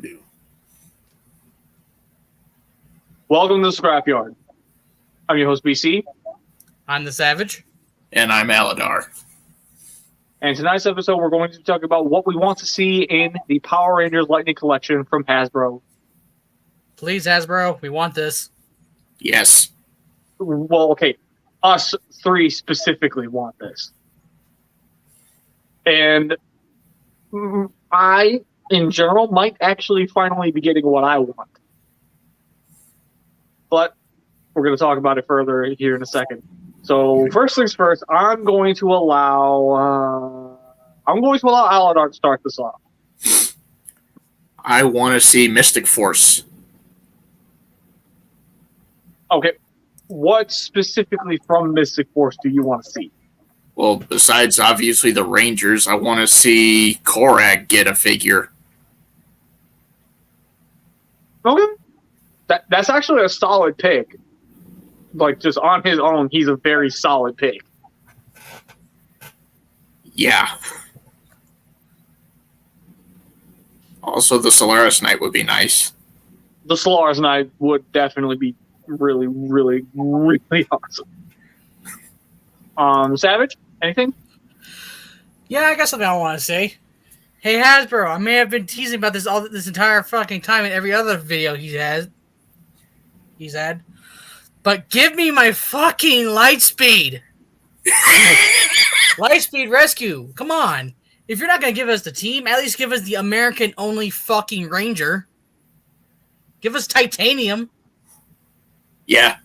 do. Welcome to the Scrapyard. I'm your host, BC. I'm the Savage. And I'm Aladar. And tonight's episode, we're going to talk about what we want to see in the Power Rangers Lightning Collection from Hasbro. Please, Hasbro, we want this. Yes. Well, okay. Us three specifically want this. And I, in general, might actually finally be getting what I want. But we're going to talk about it further here in a second. So first things first, I'm going to allow Aladar to start this off. I want to see Mystic Force. Okay, what specifically from Mystic Force do you want to see? Well, besides obviously the Rangers, I want to see Korag get a figure. Okay, that's actually a solid pick. Like, just on his own, he's a very solid pick. Yeah. Also, the Solaris Knight would be nice. The Solaris Knight would definitely be really, really, really awesome. Savage, anything? Yeah, I got something I want to say. Hey, Hasbro, I may have been teasing about this all this entire fucking time in every other video he's had. But give me my fucking Lightspeed! Lightspeed Rescue! Come on! If you're not going to give us the team, at least give us the American-only fucking Ranger. Give us Titanium. Yeah.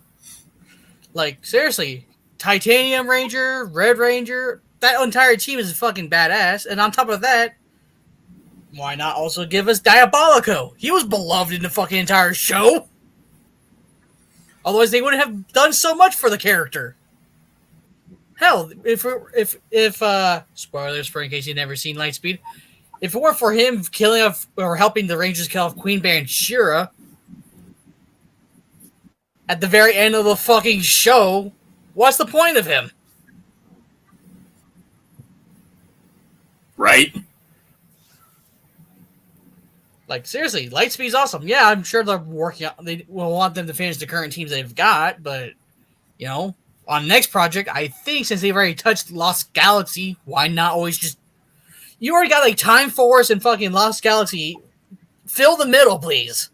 Like, seriously. Titanium Ranger, Red Ranger, that entire team is fucking badass. And on top of that, why not also give us Diabolico? He was beloved in the fucking entire show. Otherwise, they wouldn't have done so much for the character. Hell, if spoilers for in case you've never seen Lightspeed, if it weren't for him killing off or helping the Rangers kill off Queen Bear and Shira at the very end of the fucking show, what's the point of him? Right? Like, seriously, Lightspeed's awesome. Yeah, I'm sure they're working on, they will want them to finish the current teams they've got, but, you know, on the next project, I think since they've already touched Lost Galaxy, why not always just, you already got, like, Time Force and fucking Lost Galaxy, fill the middle, please.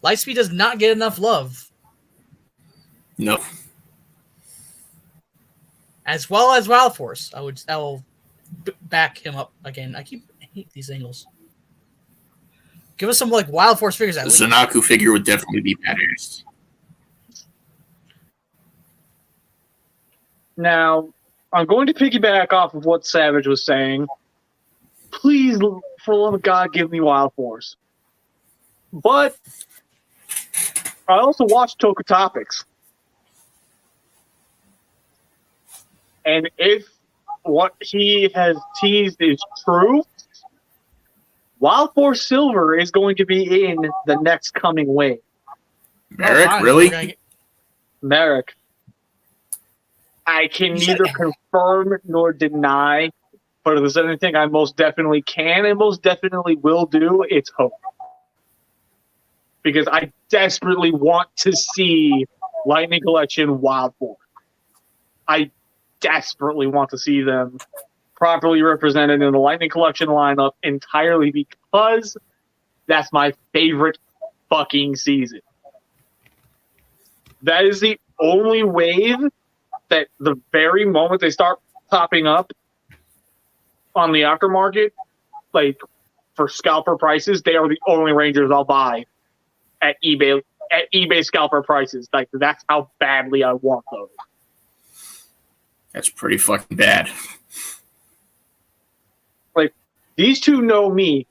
Lightspeed does not get enough love. No. As well as Wild Force. I will back him up again. I hate these angles. Give us some like Wild Force figures. The Zanaku figure would definitely be badass. Now, I'm going to piggyback off of what Savage was saying. Please, for the love of God, give me Wild Force. But I also watched Toku Topics. And if what he has teased is true, Wild Force Silver is going to be in the next coming wave. Merrick, really? Merrick. I can neither confirm nor deny, but if there's anything I most definitely can and most definitely will do, it's hope. Because I desperately want to see Lightning Collection Wild Force. I desperately want to see them properly represented in the Lightning Collection lineup entirely because that's my favorite fucking season. That is the only wave that the very moment they start popping up on the aftermarket, like for scalper prices, they are the only Rangers I'll buy at eBay scalper prices. Like, that's how badly I want those. That's pretty fucking bad. Like, these two know me.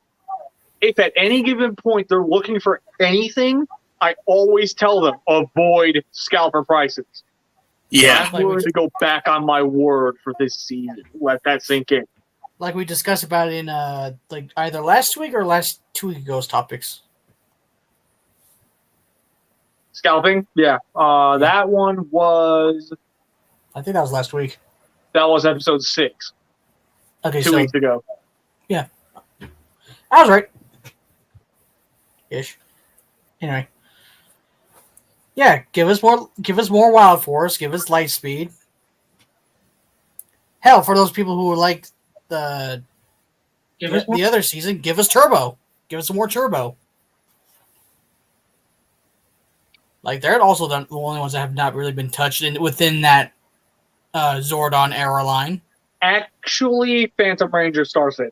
If at any given point they're looking for anything, I always tell them, avoid scalper prices. Yeah. I'm going to go back on my word for this season. Let that sink in. Like we discussed about it in like either last week or last 2 weeks ago's topics. Scalping? Yeah. That one was... I think that was last week. That was episode 6. Okay, 2 weeks ago. Yeah. I was right. Ish. Anyway. Yeah, give us more Wild Force, give us Light Speed. Hell, for those people who like the other season, give us Turbo. Give us some more Turbo. Like, they're also the only ones that have not really been touched within that Zordon era line. Actually, Phantom Ranger Starset.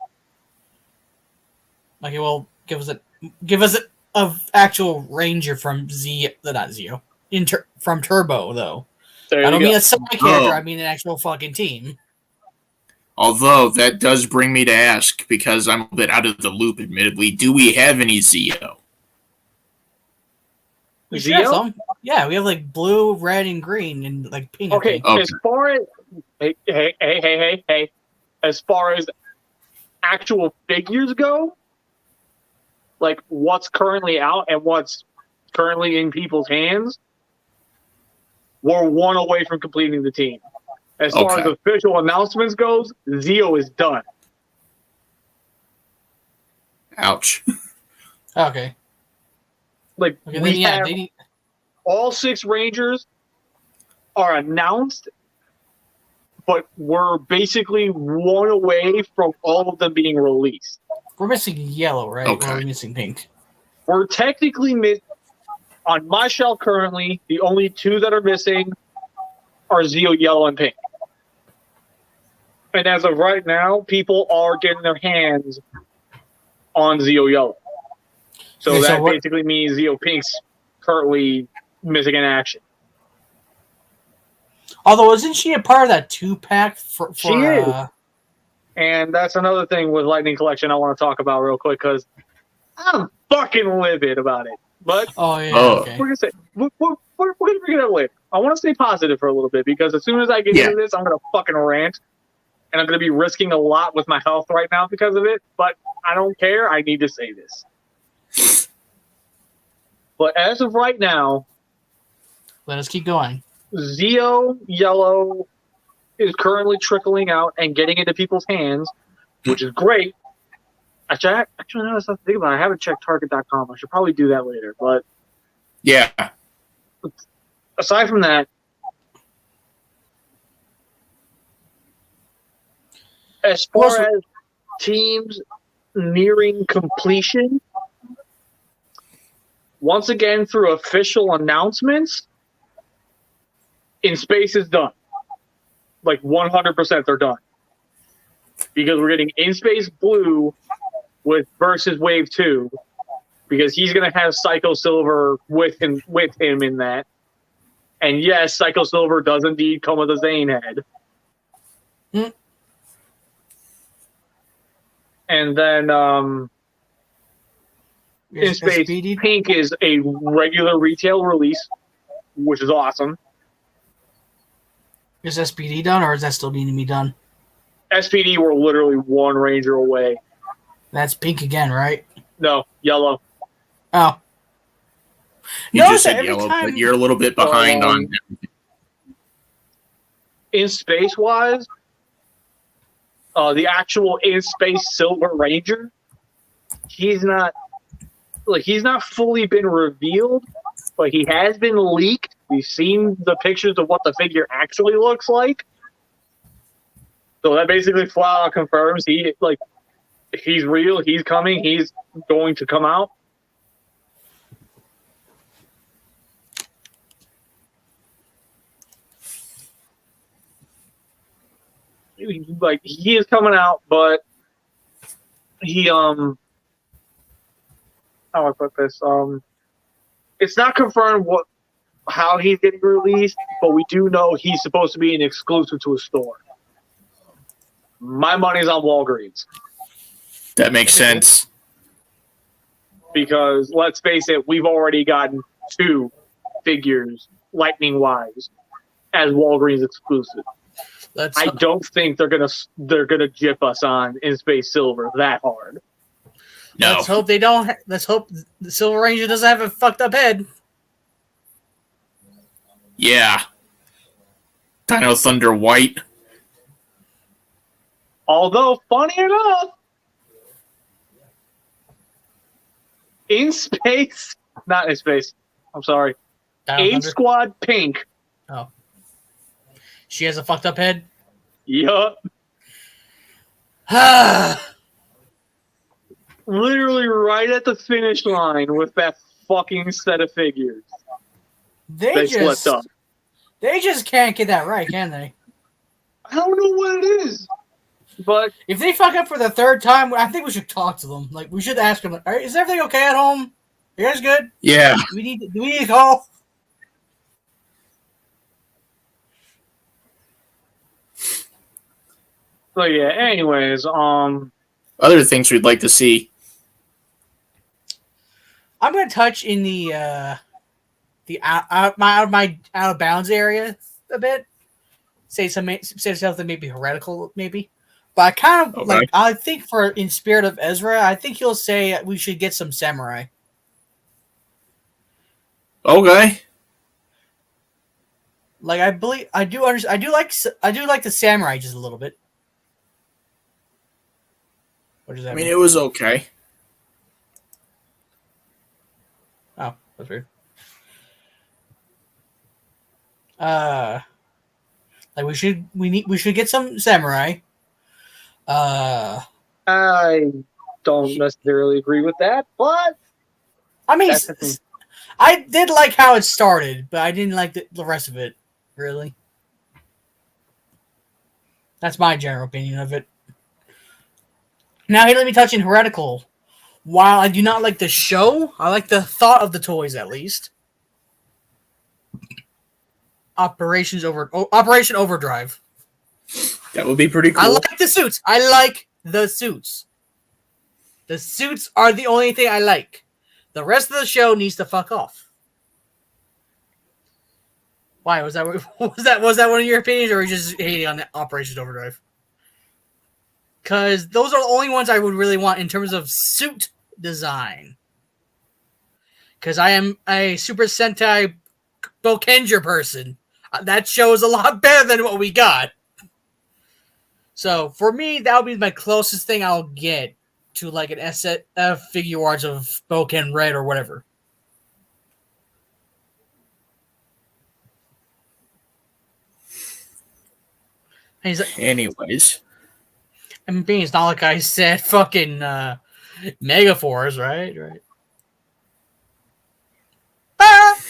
Like, it will give us a actual Ranger from from Turbo, though. I don't mean a side character, I mean an actual fucking team. Although, that does bring me to ask, because I'm a bit out of the loop, admittedly, do we have any Zeo? We should have some. Yeah, we have like blue, red, and green, and like pink. Okay, as far as hey, as far as actual figures go, like what's currently out and what's currently in people's hands, we're one away from completing the team. As far as official announcements goes, Zeo is done. Ouch. Okay. Like, we have all 6 Rangers are announced, but we're basically one away from all of them being released. We're missing yellow, right? Okay. Or are we missing pink? We're technically on my shelf currently, the only 2 that are missing are Zeo Yellow and Pink. And as of right now, people are getting their hands on Zeo Yellow. So that basically means Zeo Pink's currently missing in action. Although, isn't she a part of that 2-pack? She is. And that's another thing with Lightning Collection I want to talk about real quick, because I'm fucking livid about it. But okay. We're gonna bring it up later. I want to stay positive for a little bit, because as soon as I get into this, I'm gonna fucking rant, and I'm gonna be risking a lot with my health right now because of it. But I don't care. I need to say this. But as of right now, let us keep going. Zeo Yellow is currently trickling out and getting into people's hands, which is great. Actually, now that's something to think about. I haven't checked Target.com. I should probably do that later. But yeah. Aside from that, as far as teams nearing completion, once again through official announcements, In Space is done. Like 100% they're done. Because we're getting In Space Blue with versus Wave 2. Because he's going to have Psycho Silver with him in that. And yes, Psycho Silver does indeed come with a Zane head. And then In Space SPD? Pink is a regular retail release, which is awesome. Is SPD done, or is that still needing to be done? SPD, we're literally 1 Ranger away. That's pink again, right? No, yellow. Oh. You just said yellow, but you're a little bit behind on everything. In Space-wise, the actual In Space Silver Ranger, he's not fully been revealed, but he has been leaked. We've seen the pictures of what the figure actually looks like. So that basically flat out confirms he's real, he's coming, he's going to come out. He is coming out, but he how do I put this? It's not confirmed how he's getting released, but we do know he's supposed to be an exclusive to a store. My money's on Walgreens. That makes sense. Because let's face it, we've already gotten 2 figures, Lightning-wise, as Walgreens exclusive. I don't think they're gonna jip us on In Space Silver that hard. No. Let's hope they don't. Let's hope the Silver Ranger doesn't have a fucked up head. Yeah. Dino Thunder White. Although, funny enough, In space, not in space. I'm sorry. Dial A Thunder? Squad Pink. Oh. She has a fucked up head? Yup. Literally right at the finish line with that fucking set of figures. They slipped up. They just can't get that right, can they? I don't know what it is. But if they fuck up for the third time, I think we should talk to them. Like, we should ask them, like, is everything okay at home? You guys good? Yeah. Do we need to call? So yeah, anyways, Other things we'd like to see. I'm gonna touch in the out of bounds area a bit. Say something maybe heretical, maybe. But I kind of I think for in spirit of Ezra, I think he'll say we should get some samurai. Okay. Like I do like the samurai just a little bit. What does that mean? It was okay. Oh, that's weird. Like we should get some samurai. I don't necessarily agree with that, but I mean, I did like how it started, but I didn't like the rest of it. Really, that's my general opinion of it. Now, here, let me touch in heretical. While I do not like the show, I like the thought of the toys at least. Operation Overdrive. That would be pretty cool. I like the suits. I like the suits. The suits are the only thing I like. The rest of the show needs to fuck off. Why was that one of your opinions, or were you just hating on the Operation Overdrive? Because those are the only ones I would really want in terms of suit design. Because I am a Super Sentai Bokenger person. That show is a lot better than what we got. So for me, that would be my closest thing I'll get to like an SF figure arts of Boken Red or whatever. Anyways. I mean, it's not like I said fucking Megaforce, right? Right. Ah!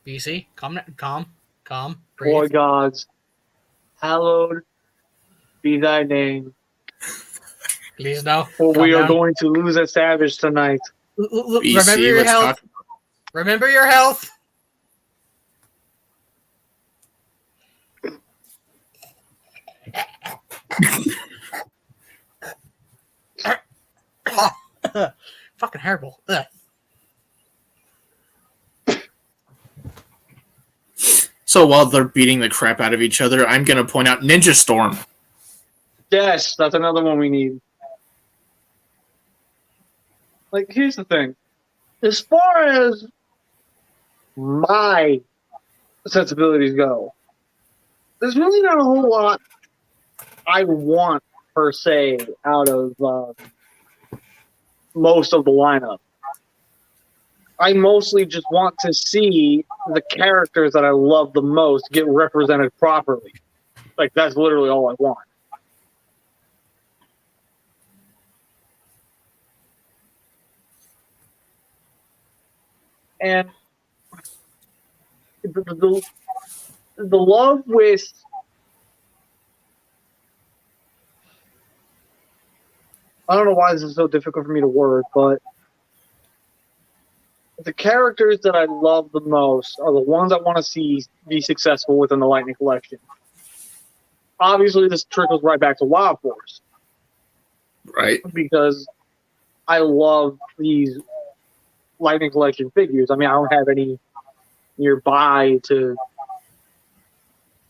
BC, calm. Breathe. Boy gods, hallowed be thy name. Please no. For we are going to lose a savage tonight. Remember your health. Remember your health. Fucking terrible. Ugh. So while they're beating the crap out of each other, I'm going to point out Ninja Storm. Yes, that's another one we need. Like, here's the thing. As far as my sensibilities go, there's really not a whole lot I want, per se, out of most of the lineup. I mostly just want to see the characters that I love the most get represented properly. Like, that's literally all I want. And the love with I don't know why this is so difficult for me to word, but the characters that I love the most are the ones I want to see be successful within the Lightning Collection. Obviously, this trickles right back to Wild Force. Right. Because I love these Lightning Collection figures. I mean, I don't have any nearby to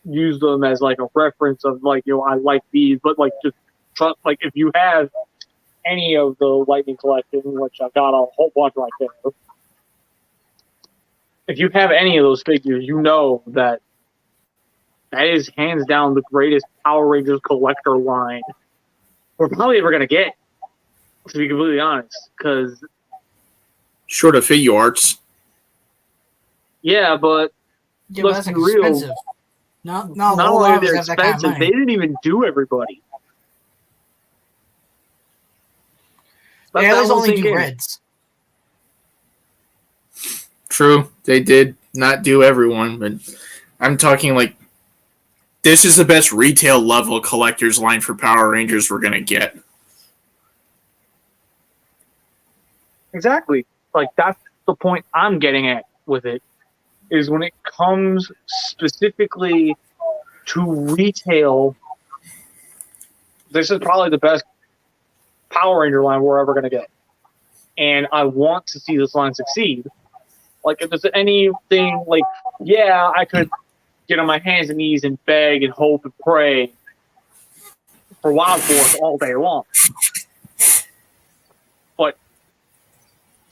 use them as like a reference of like, I like these, but like just trust, like if you have any of the Lightning Collection, which I've got a whole bunch right there, if you have any of those figures, you know that that is hands down the greatest Power Rangers collector line we're probably ever gonna get. To be completely honest, because Short of figure arts. yeah, but Yeah, but let's that's be real. expensive. No, Not a only lot are of us they have that kind of expensive, money. they didn't even do everybody. Let They that always one only sink do in. reds. True, they did not do everyone, but I'm talking like this is the best retail level collector's line for Power Rangers we're gonna get. Exactly. Like that's the point I'm getting at with it. Is when it comes specifically to retail, this is probably the best Power Ranger line we're ever going to get. And I want to see this line succeed. Like, if there's anything, like, yeah, I could get on my hands and knees and beg and hope and pray for Wild Force all day long. But,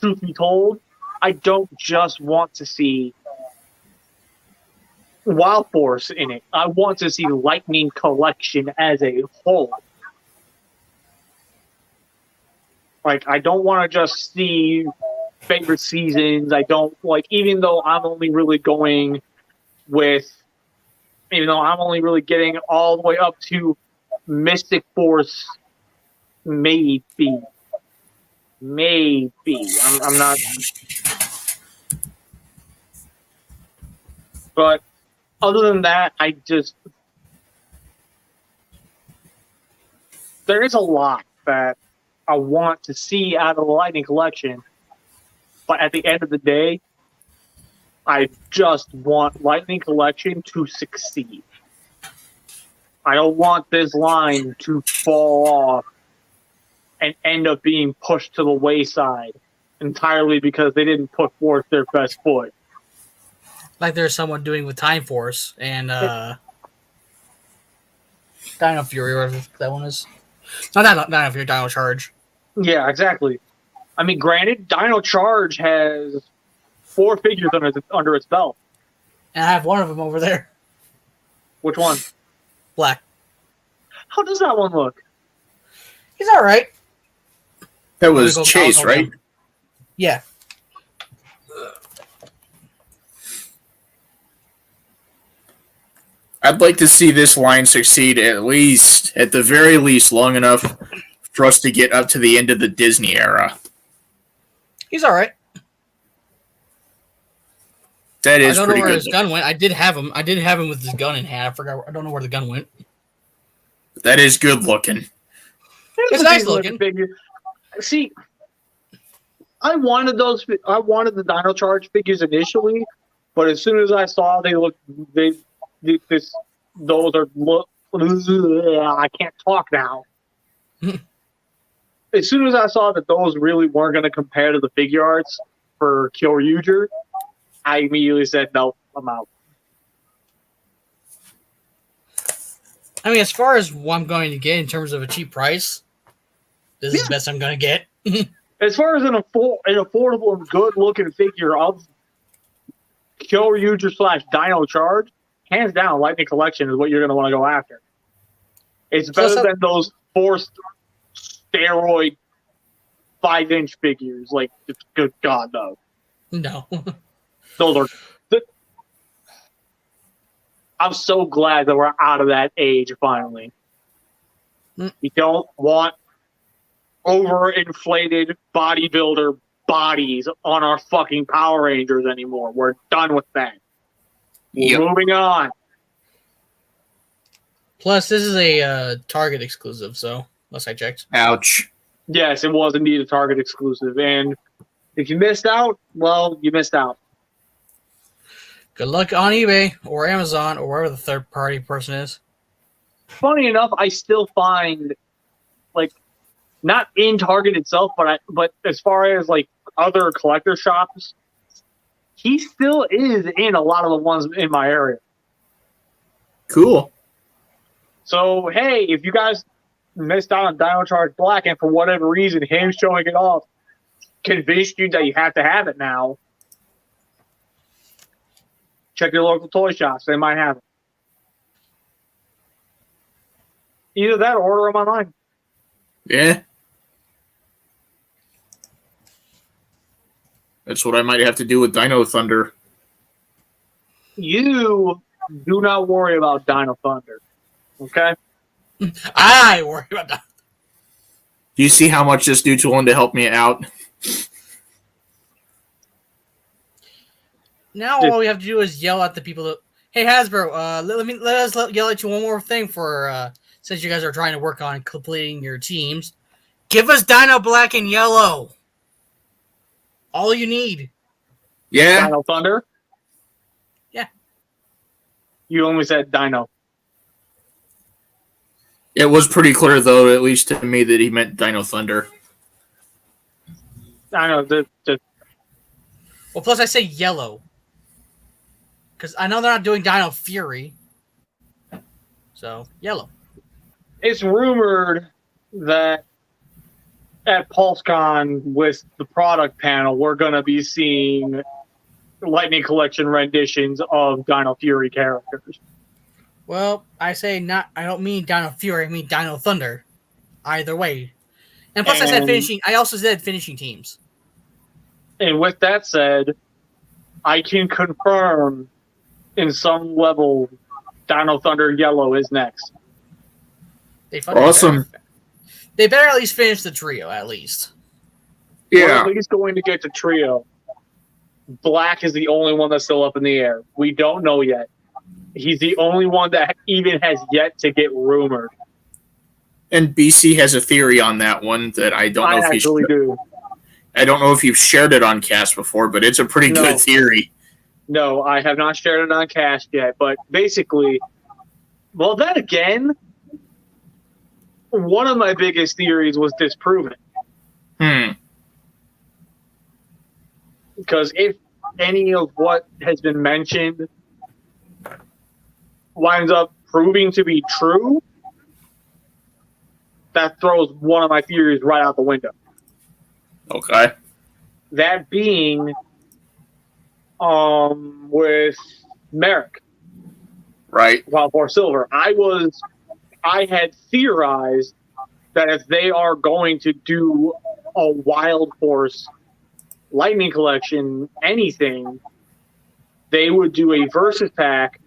truth be told, I don't just want to see Wild Force in it. I want to see Lightning Collection as a whole. Like, I don't want to just see favorite seasons. I don't, like, even though I'm only really getting all the way up to Mystic Force, maybe. I'm not. But other than that, there is a lot that I want to see out of the Lightning Collection. But at the end of the day, I just want Lightning Collection to succeed. I don't want this line to fall off and end up being pushed to the wayside entirely because they didn't put forth their best foot. Like there's someone doing with Time Force and Dino Fury, whatever that one is. Not Dino Fury, Dino Charge. Yeah, exactly. I mean, granted, Dino Charge has 4 figures under its belt. And I have one of them over there. Which one? Black. How does that one look? He's all right. That was Chase, right? Yeah. I'd like to see this line succeed at the very least, long enough for us to get up to the end of the Disney era. He's all right. That is I don't pretty know where good. his gun went. I did have him with his gun in hand. I don't know where the gun went. That is good looking. It's nice looking. Figure. See, I wanted the Dino Charge figures initially, but as soon as I saw I can't talk now. As soon as I saw that those really weren't going to compare to the figure arts for Kyoryuger, I immediately said, no, I'm out. I mean, as far as what I'm going to get in terms of a cheap price, this is the best I'm going to get. As far as an affordable and good-looking figure of Kyoryuger / Dino Charge, hands down, Lightning Collection is what you're going to want to go after. It's better than those forced steroid 5-inch figures. Like, good God, no. No. Those are. I'm so glad that we're out of that age finally. We don't want overinflated bodybuilder bodies on our fucking Power Rangers anymore. We're done with that. We're moving on. Plus, this is a Target exclusive, so unless I checked. Ouch. Yes, it was indeed a Target exclusive, and if you missed out, well, you missed out. Good luck on eBay or Amazon or wherever the third-party person is. Funny enough, I still find, like, not in Target itself, but as far as like other collector shops, he still is in a lot of the ones in my area. Cool. So hey, if you guys missed out on Dino Charge Black and for whatever reason him showing it off convinced you that you have to have it now, check your local toy shops. They might have it. Either that or order them online. Yeah. That's what I might have to do with Dino Thunder. You do not worry about Dino Thunder. Okay? I worry about that. Do you see how much this dude's willing to help me out? Now all we have to do is yell at the people that, hey Hasbro, let us yell at you one more thing for since you guys are trying to work on completing your teams. Give us Dino Black and Yellow. All you need. Yeah. Dino Thunder? Yeah. You only said Dino. It was pretty clear, though, at least to me, that he meant Dino Thunder. I know. Well, plus I say yellow. Because I know they're not doing Dino Fury. So, yellow. It's rumored that at PulseCon with the product panel, we're going to be seeing Lightning Collection renditions of Dino Fury characters. Well, I say not. I don't mean Dino Fury. I mean Dino Thunder. Either way. And plus, I said finishing. I also said finishing teams. And with that said, I can confirm in some level Dino Thunder Yellow is next. Awesome. They better at least finish the trio, at least. We're Yeah. at least going to get to trio. Black is the only one that's still up in the air. We don't know yet. He's the only one that even has yet to get rumored. And BC has a theory on that one that I don't know I if actually do. I don't know if you've shared it on cast before, but it's a pretty No. good theory. No, I have not shared it on cast yet, but basically, well, then again, one of my biggest theories was disproven. Because if any of what has been mentioned winds up proving to be true, that throws one of my theories right out the window. Okay. That being with Merrick, Right. Wild Force Silver. I had theorized that if they are going to do a Wild Force Lightning Collection anything, they would do a versus pack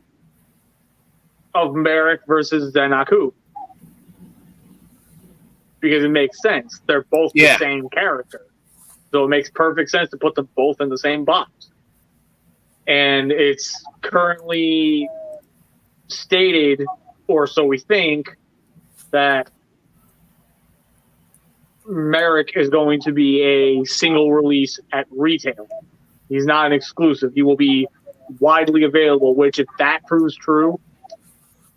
of Merrick versus Zenaku. Because it makes sense. They're both the same character. So it makes perfect sense to put them both in the same box. And it's currently stated, or so we think, that Merrick is going to be a single release at retail. He's not an exclusive. He will be widely available, which if that proves true,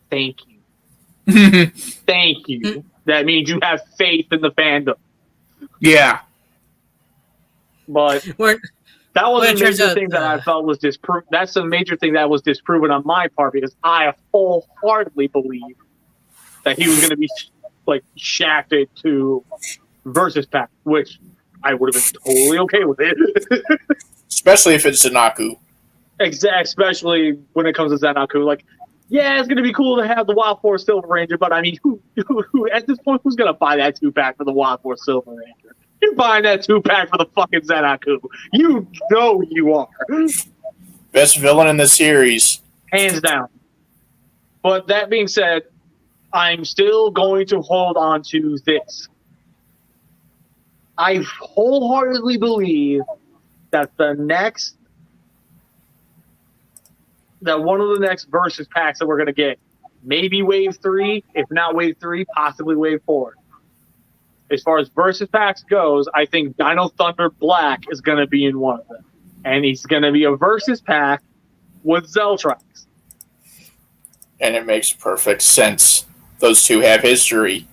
thank you. Thank you. That means you have faith in the fandom. Yeah. But that was a major thing that I felt was disproven. That's a major thing that was disproven on my part because I wholeheartedly believed that he was going to be like shafted to versus pack, which I would have been totally okay with it. Especially if it's Zanaku. Especially when it comes to Zanaku. Like, yeah, it's going to be cool to have the Wild Force Silver Ranger, but I mean, who at this point, who's going to buy that 2-pack for the Wild Force Silver Ranger? You're buying that 2-pack for the fucking Zanaku. You know you are. Best villain in the series. Hands down. But that being said, I'm still going to hold on to this. I wholeheartedly believe that one of the next versus packs that we're going to get, maybe Wave 3, if not Wave 3, possibly Wave 4. As far as versus packs goes, I think Dino Thunder Black is going to be in one of them. And he's going to be a versus pack with Zeltrax. And it makes perfect sense. Those two have history.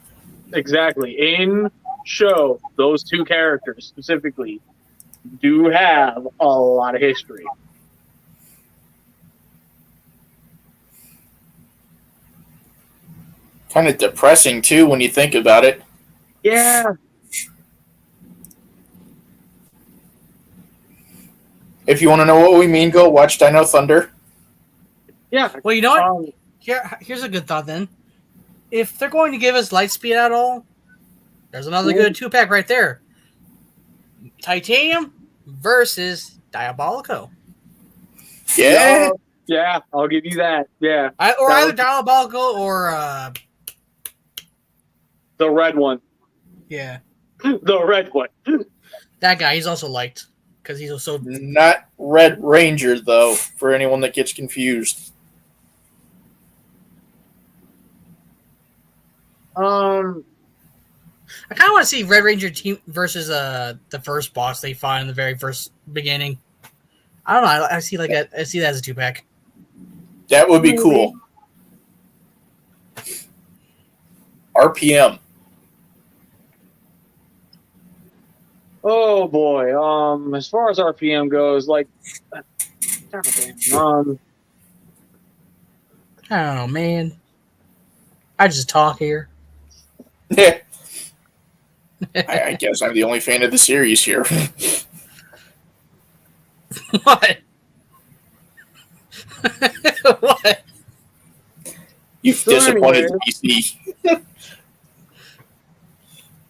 Exactly. In show, those two characters specifically do have a lot of history. Kind of depressing, too, when you think about it. Yeah. If you want to know what we mean, go watch Dino Thunder. Yeah. Well, you know what? Here's a good thought then. if they're going to give us Lightspeed at all, there's another good 2-pack right there. Titanium versus Diabolico. Yeah. Yeah, I'll give you that. Yeah. Or either Diabolico or the red one. Yeah. The red one. That guy, he's also liked because he's also Not Red Ranger, though, for anyone that gets confused. I kind of want to see Red Ranger team versus the first boss they fought in the very first beginning. I don't know. I see that as a 2-pack. That would be cool. RPM. Oh boy. As far as RPM goes, like, I don't know, man. I just talk here. Yeah. I guess I'm the only fan of the series here. What? What? You've disappointed the PC.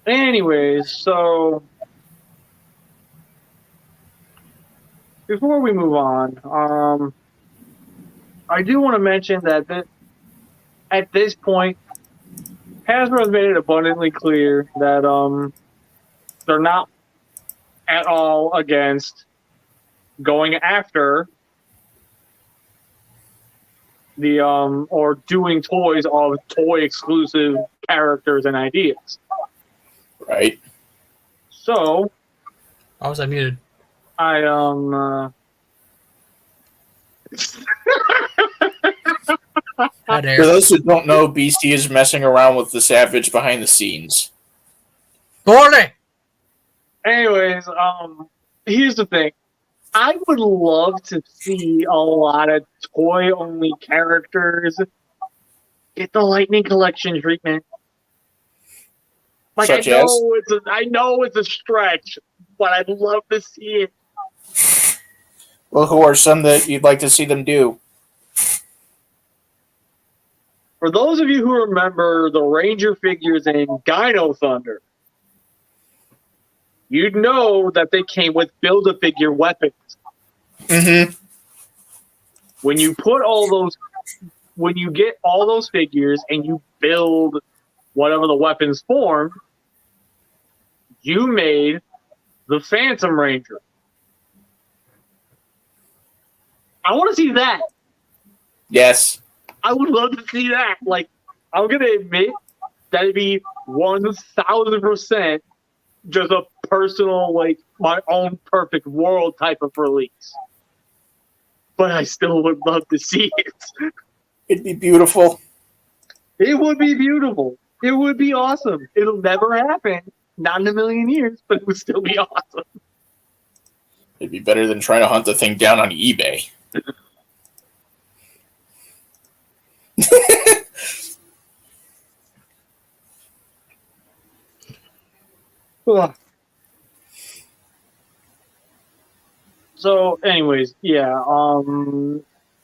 Anyways, so before we move on, I do want to mention that at this point, Hasbro has made it abundantly clear that they're not at all against going after the or doing toys of toy exclusive characters and ideas. Right. So, Why was I muted? I How dare. For those who don't know, BC is messing around with the Savage behind the scenes. Borley! Anyways, here's the thing. I would love to see a lot of toy-only characters get the Lightning Collection treatment. Like, Such I know it's a stretch, but I'd love to see it. Well, who are some that you'd like to see them do? For those of you who remember the Ranger figures in Dino Thunder, you'd know that they came with Build-A-Figure weapons. Mm-hmm. When you get all those figures and you build whatever the weapons formed, you made the Phantom Ranger. I want to see that. Yes. I would love to see that. Like, I'm going to admit that it'd be 1,000% just a personal, like, my own perfect world type of release. But I still would love to see it. It'd be beautiful. It would be beautiful. It would be awesome. It'll never happen. Not in a million years, but it would still be awesome. It'd be better than trying to hunt the thing down on eBay. So, anyways, yeah,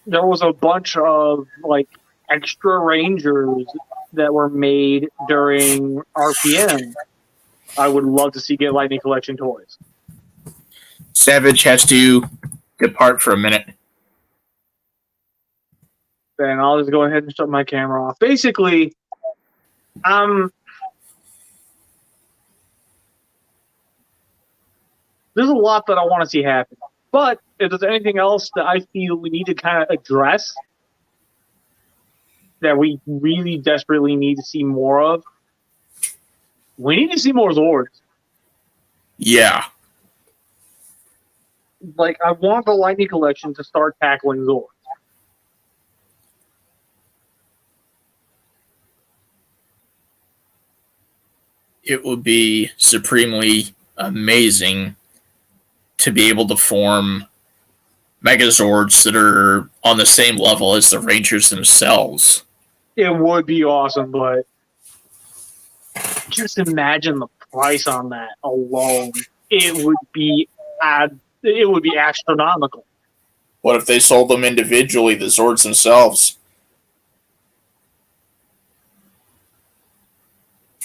there was a bunch of, like, extra Rangers that were made during RPM. I would love to see get Lightning Collection toys. Savage has to depart for a minute. Then I'll just go ahead and shut my camera off. Basically, there's a lot that I want to see happen. But if there's anything else that I feel we need to kind of address that we really desperately need to see more of, we need to see more Zords. Yeah. Like, I want the Lightning Collection to start tackling Zords. It would be supremely amazing to be able to form Megazords that are on the same level as the Rangers themselves. It would be awesome, but just imagine the price on that alone. It would be astronomical. What if they sold them individually, the Zords themselves?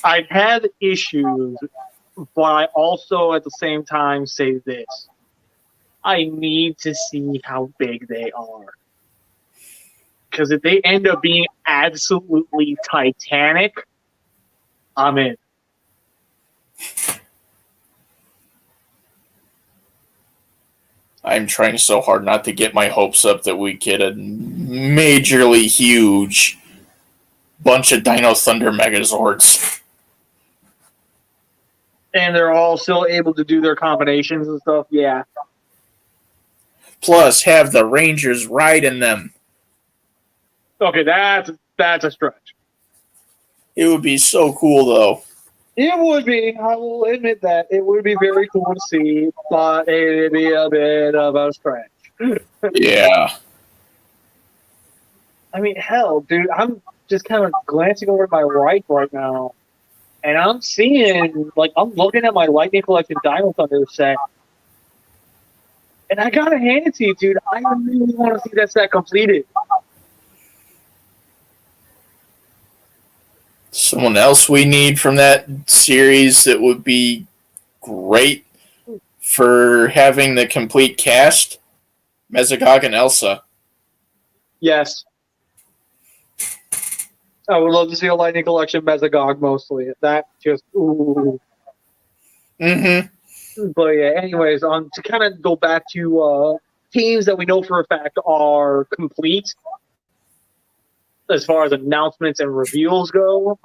I've had issues, but I also at the same time say this. I need to see how big they are. Because if they end up being absolutely titanic, I'm in. I'm trying so hard not to get my hopes up that we get a majorly huge bunch of Dino Thunder Megazords. And they're all still able to do their combinations and stuff. Yeah. Plus, have the Rangers ride in them. Okay, that's a stretch. It would be so cool, though. It would be. I will admit that it would be very cool to see, but it'd be a bit of a stretch. Yeah. I mean, hell, dude, I'm just kind of glancing over to my right now, and I'm seeing, like, I'm looking at my Lightning Collection Dino Thunder set, and I gotta hand it to you, dude. I really want to see that set completed. Someone else we need from that series that would be great for having the complete cast, Mezagog and Elsa. Yes. I would love to see a Lightning Collection Mezagog mostly. That just, ooh. Mm-hmm. But yeah, anyways, to kind of go back to teams that we know for a fact are complete as far as announcements and reveals go.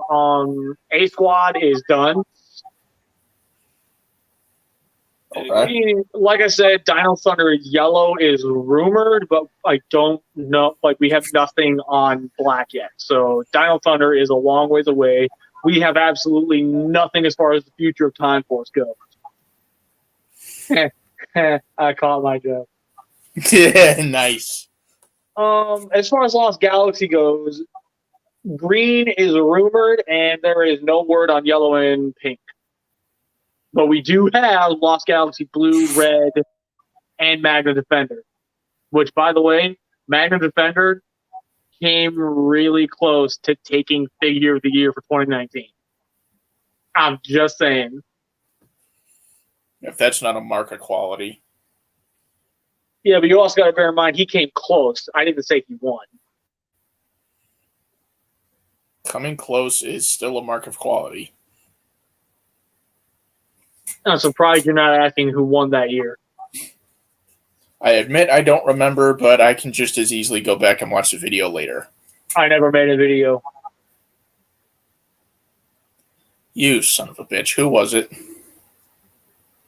A Squad is done. Okay. Like I said, Dino Thunder Yellow is rumored, but I don't know. Like, we have nothing on Black yet. So Dino Thunder is a long ways away. We have absolutely nothing as far as the future of Time Force goes. I caught my joke. Yeah, nice. As far as Lost Galaxy goes, green is rumored, and there is no word on yellow and pink. But we do have Lost Galaxy Blue, Red, and Magna Defender. Which, by the way, Magna Defender came really close to taking Figure of the Year for 2019. I'm just saying. If that's not a mark of quality. Yeah, but you also got to bear in mind, he came close. I didn't say he won. Coming close is still a mark of quality. I'm surprised you're not asking who won that year. I admit I don't remember, but I can just as easily go back and watch the video later. I never made a video. You son of a bitch. Who was it?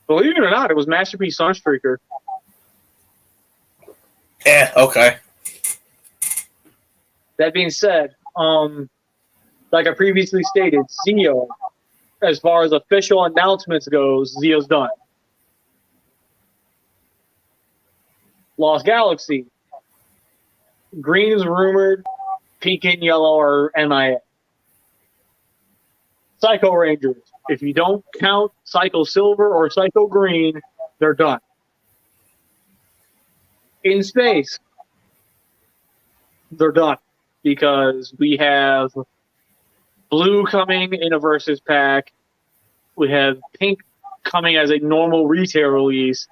Believe it or not, it was Masterpiece Sunstreaker. Okay. That being said, like I previously stated, Zeo, as far as official announcements goes, Zeo's done. Lost Galaxy. Green is rumored, pink and yellow are MIA. Psycho Rangers. If you don't count Psycho Silver or Psycho Green, they're done. In space, they're done. Because we have blue coming in a versus pack. We have pink coming as a normal retail release.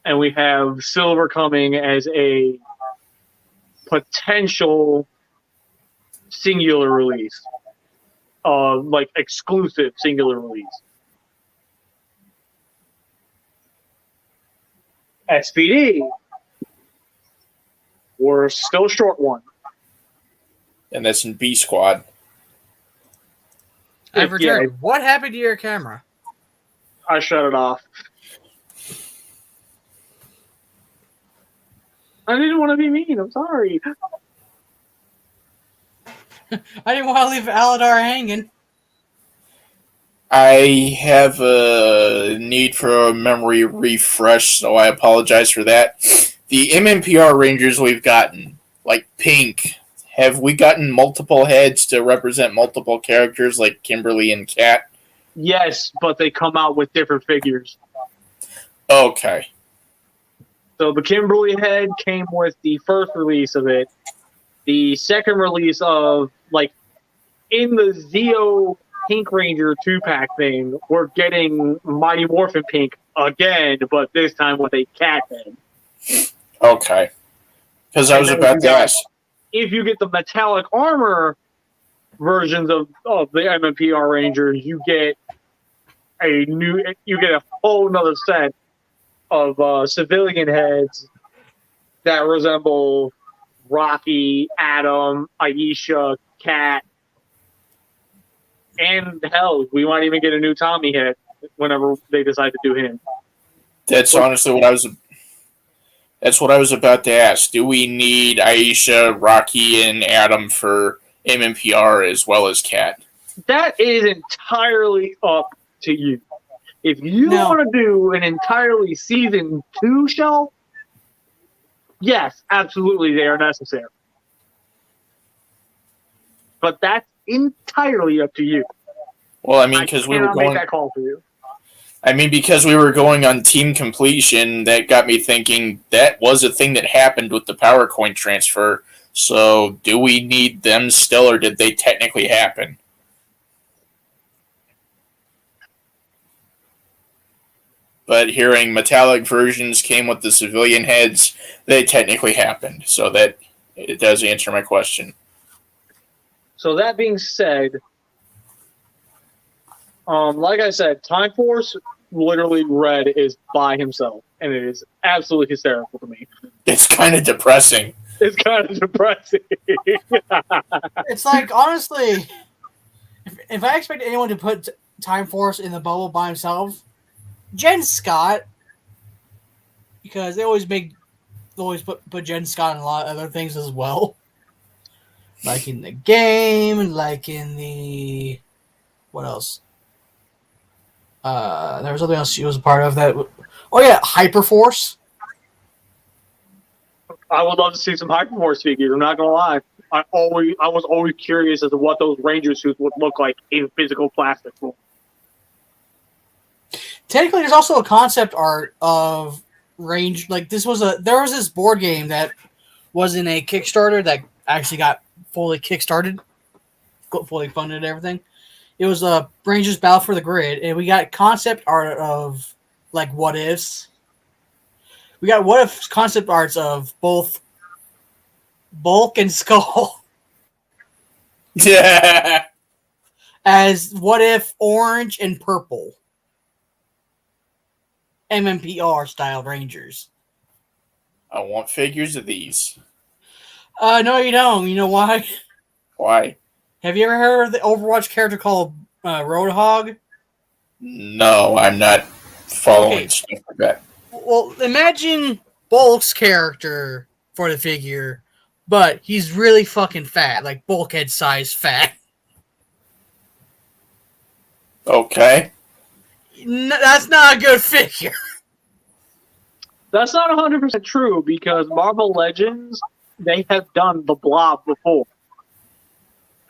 And we have silver coming as a potential singular release. Like exclusive singular release. SPD. We're still short one. And that's in B Squad. I've returned. What happened to your camera? I shut it off. I didn't want to be mean. I'm sorry. I didn't want to leave Aladar hanging. I have a need for a memory refresh, so I apologize for that. The MMPR Rangers we've gotten, like Pink, have we gotten multiple heads to represent multiple characters like Kimberly and Kat? Yes, but they come out with different figures. Okay. So the Kimberly head came with the first release of it. The second release of, like, in the Zeo Pink Ranger 2-pack thing, we're getting Mighty Morphin Pink again, but this time with a cat head. Okay. Because I was about to ask. If you get the metallic armor versions of the MMPR Rangers, you get a whole nother set of civilian heads that resemble Rocky, Adam, Aisha, Kat, and hell, we might even get a new Tommy head whenever they decide to do him. That's honestly what I was. That's what I was about to ask. Do we need Aisha, Rocky, and Adam for MMPR as well as Kat? That is entirely up to you. If you want to do an entirely season 2 show, yes, absolutely, they are necessary. But that's entirely up to you. Well, I mean, because we were going. Make that call for you. I mean, because we were going on team completion, that got me thinking that was a thing that happened with the power coin transfer. So, do we need them still, or did they technically happen? But hearing metallic versions came with the civilian heads, they technically happened. So that it does answer my question. So that being said, like I said, Time Force literally Red is by himself, and it is absolutely hysterical to me. It's kind of depressing. It's kind of depressing. It's like, honestly, if I expect anyone to put Time Force in the bubble by himself, Jen Scott, because they always put Jen Scott in a lot of other things as well. Like in the game, and like in the... What else? There was something else she was a part of that... Oh yeah, Hyperforce. I would love to see some Hyperforce figures, I'm not going to lie. I was always curious as to what those Ranger suits would look like in physical plastic form. Technically, there's also a concept art of Range. Like there was this board game that was in a Kickstarter that actually got fully kickstarted, fully funded and everything. It was a Rangers Battle for the Grid, and we got concept art of like what ifs. We got what if concept arts of both Bulk and Skull. Yeah. As what if Orange and Purple. MMPR style Rangers. I want figures of these. No, you don't. You know why? Why? Have you ever heard of the Overwatch character called Roadhog? No, I'm not following stuff like that. Well, imagine Bulk's character for the figure, but he's really fucking fat, like Bulkhead size fat. Okay. That's not a good figure. That's not 100% true because Marvel Legends, they have done the Blob before.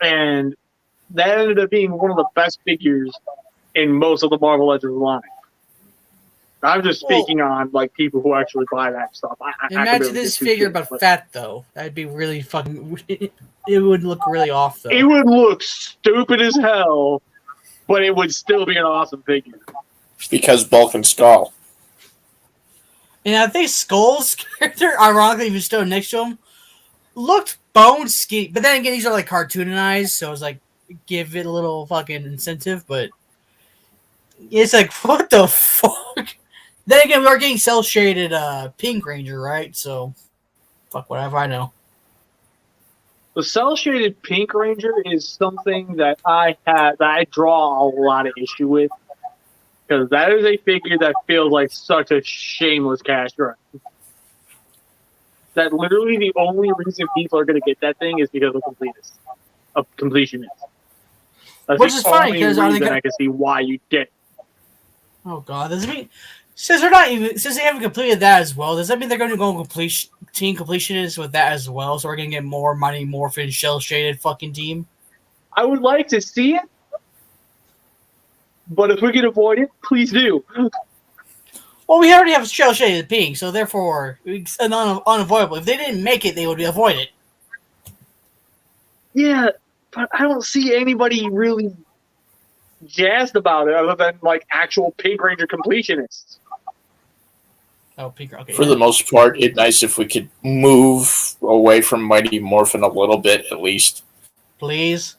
And that ended up being one of the best figures in most of the Marvel Legends line. I'm just speaking on like people who actually buy that stuff. Imagine this figure but fat though. That'd be really fucking... It would look really off though. It would look stupid as hell, but it would still be an awesome figure. Because Bulk and Skull. And I think Skull's character, ironically, if you stood next to him, looked bone skinny. But then again, these are like cartoonized, so it's like give it a little fucking incentive. But it's like, what the fuck? Then again, we are getting cell shaded Pink Ranger, right? So fuck whatever I know. The cell shaded Pink Ranger is something that I draw a lot of issue with. Because that is a figure that feels like such a shameless cash grab. That literally the only reason people are going to get that thing is because of completionist. That's which is funny because I can see why you get it. Oh god, does it mean since they haven't completed that as well? Does that mean they're going to go team completionist with that as well? So we're going to get more Mighty Morphin shell shaded fucking team. I would like to see it. But if we can avoid it, please do. Well, we already have shell shaded pink, so therefore it's unavoidable. If they didn't make it, they would avoid it. Yeah, But I don't see anybody really jazzed about it other than like actual Pink Ranger completionists. Oh, Pink. Okay. For the most part, it's nice if we could move away from Mighty Morphin a little bit, at least. Please.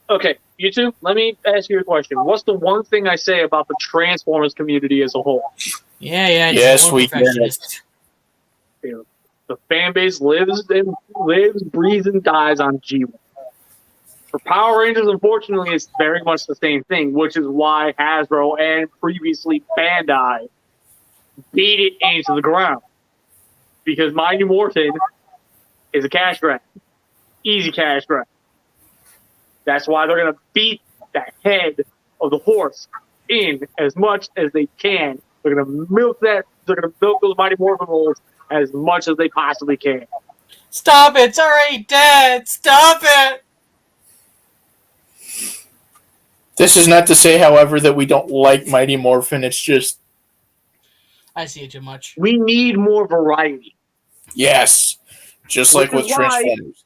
Okay, you two, let me ask you a question. What's the one thing I say about the Transformers community as a whole? Yeah. Yes, we get it. The fan base lives, breathes, and dies on G1. For Power Rangers, unfortunately, it's very much the same thing, which is why Hasbro and previously Bandai beat it into the ground. Because Mighty Morphin is a cash grab. Easy cash grab. That's why they're going to beat the head of the horse in as much as they can. They're going to milk that. They're going to milk those Mighty Morphin rolls as much as they possibly can. Stop it! It's already dead! Stop it! This is not to say, however, that we don't like Mighty Morphin. It's just... I see it too much. We need more variety. Yes. Just like with Transformers.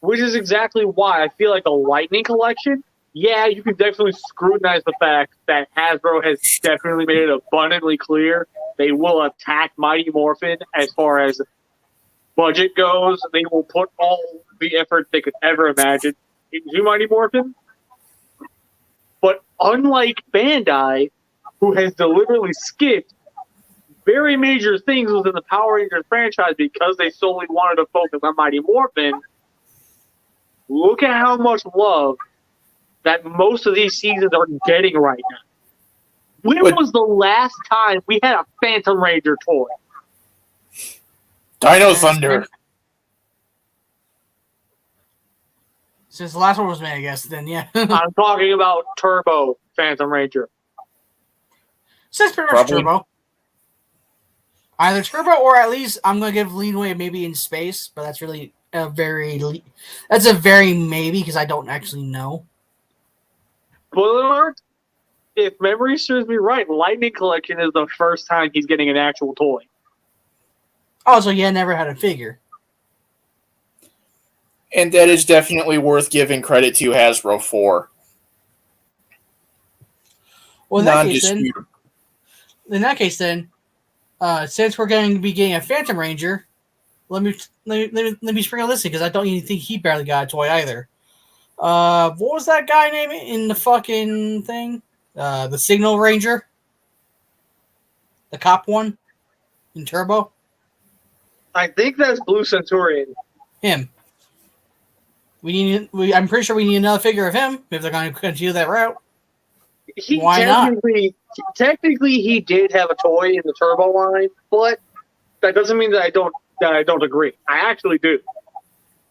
Which is exactly why I feel like the Lightning Collection, yeah, you can definitely scrutinize the fact that Hasbro has definitely made it abundantly clear they will attack Mighty Morphin as far as budget goes. They will put all the effort they could ever imagine into Mighty Morphin. But unlike Bandai, who has deliberately skipped very major things within the Power Rangers franchise because they solely wanted to focus on Mighty Morphin, look at how much love that most of these seasons are getting right now. When was the last time we had a Phantom Ranger toy? Dino Thunder. Since the last one was made, I guess, then yeah. I'm talking about Turbo Phantom Ranger. Since pretty much Turbo. Either Turbo or at least I'm going to give leeway maybe in space, but that's really a very maybe because I don't actually know. Spoiler alert, if memory serves me right, Lightning Collection is the first time he's getting an actual toy. Oh, so yeah, never had a figure. And that is definitely worth giving credit to Hasbro for. Well, in that case, then, since we're going to be getting a Phantom Ranger, let me sprinkle this in because I don't even think he barely got a toy either. What was that guy name in the fucking thing? The Signal Ranger, the cop one in Turbo. I think that's Blue Centurion. Him. I'm pretty sure we need another figure of him if they're going to continue that route. Why not? Technically, he did have a toy in the Turbo line, but that doesn't mean that I don't agree. I actually do.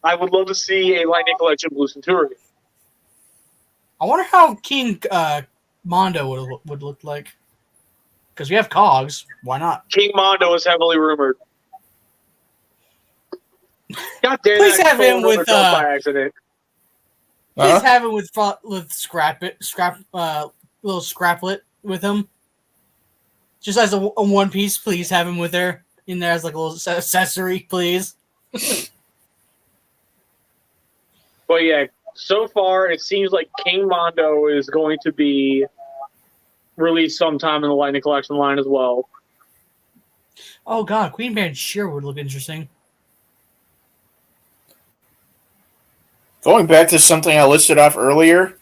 I would love to see a Lightning Collection Blue Centurion. I wonder how King Mondo would look like. Because we have Cogs. Why not? King Mondo is heavily rumored. God damn Please have him with by accident. Please have him with little Scraplet with him. Just as a one piece, please have him with her in there as like a little accessory, please. But yeah, so far it seems like King Mondo is going to be released sometime in the Lightning Collection line as well. Oh god, Queen Banshee would look interesting. Going back to something I listed off earlier,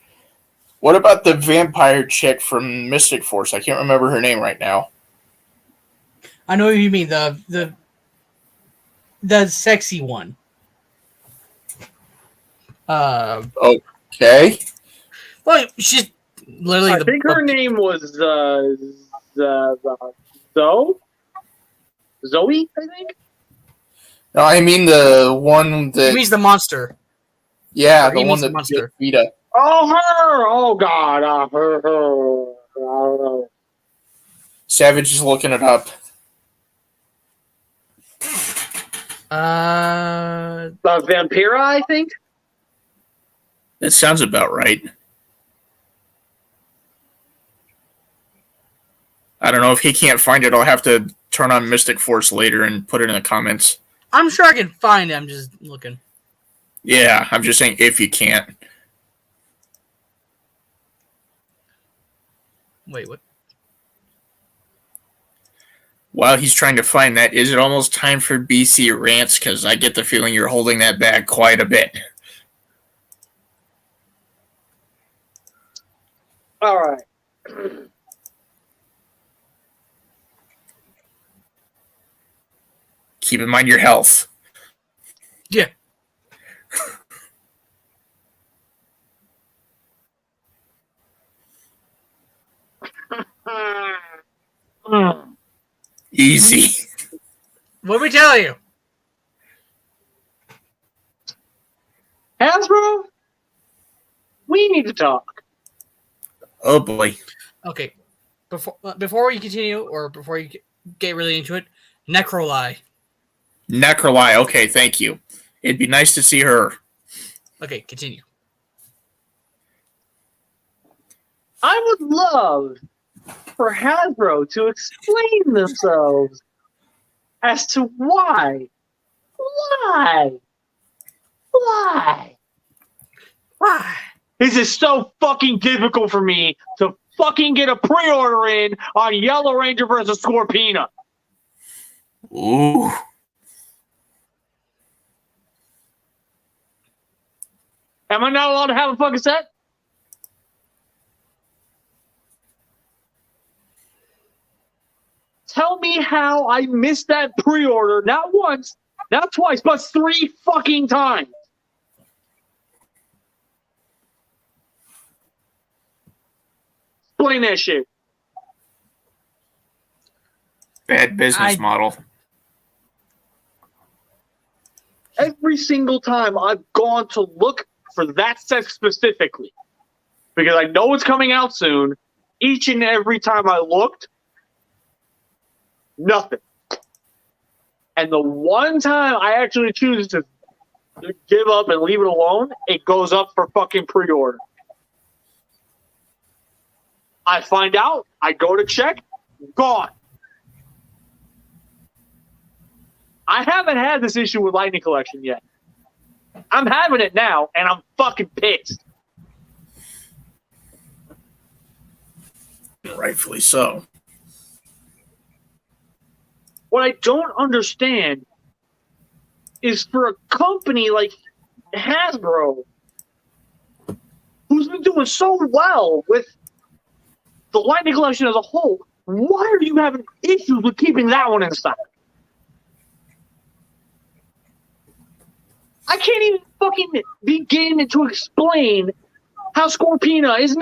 what about the vampire chick from Mystic Force? I can't remember her name right now. I know what you mean, the sexy one. Okay. Well, she's literally. I think her name was Zoe, I think. No, I mean the one that. He means the monster. Yeah, the one that beat Vita. Oh, her! Oh, God. Her. I don't know. Savage is looking it up. Vampira, I think? That sounds about right. I don't know. If he can't find it, I'll have to turn on Mystic Force later and put it in the comments. I'm sure I can find it. I'm just looking. Yeah, I'm just saying if you can't. Wait, what? While he's trying to find that, is it almost time for BC rants? Because I get the feeling you're holding that back quite a bit. All right. Keep in mind your health. Yeah. Easy. What we tell you? Hasbro, we need to talk. Oh boy. Okay. Before we continue, or before you get really into it, Necroli. Necroli. Okay, thank you. It'd be nice to see her. Okay, continue. I would love for Hasbro to explain themselves as to why Why? is it so fucking difficult for me to fucking get a pre-order in on Yellow Ranger versus Scorpina? Ooh. Am I not allowed to have a fucking set? Tell me how I missed that pre-order not once, not twice, but 3 fucking times. Explain that shit. Bad business model. Every single time I've gone to look for that set specifically, because I know it's coming out soon, each and every time I looked, nothing. And the one time I actually choose to give up and leave it alone, it goes up for fucking pre-order. I find out, I go to check, gone. I haven't had this issue with Lightning Collection yet. I'm having it now, and I'm fucking pissed. Rightfully so. What I don't understand is for a company like Hasbro, who's been doing so well with the Lightning Collection as a whole, why are you having issues with keeping that one in stock? I can't even fucking begin to explain how Scorpina is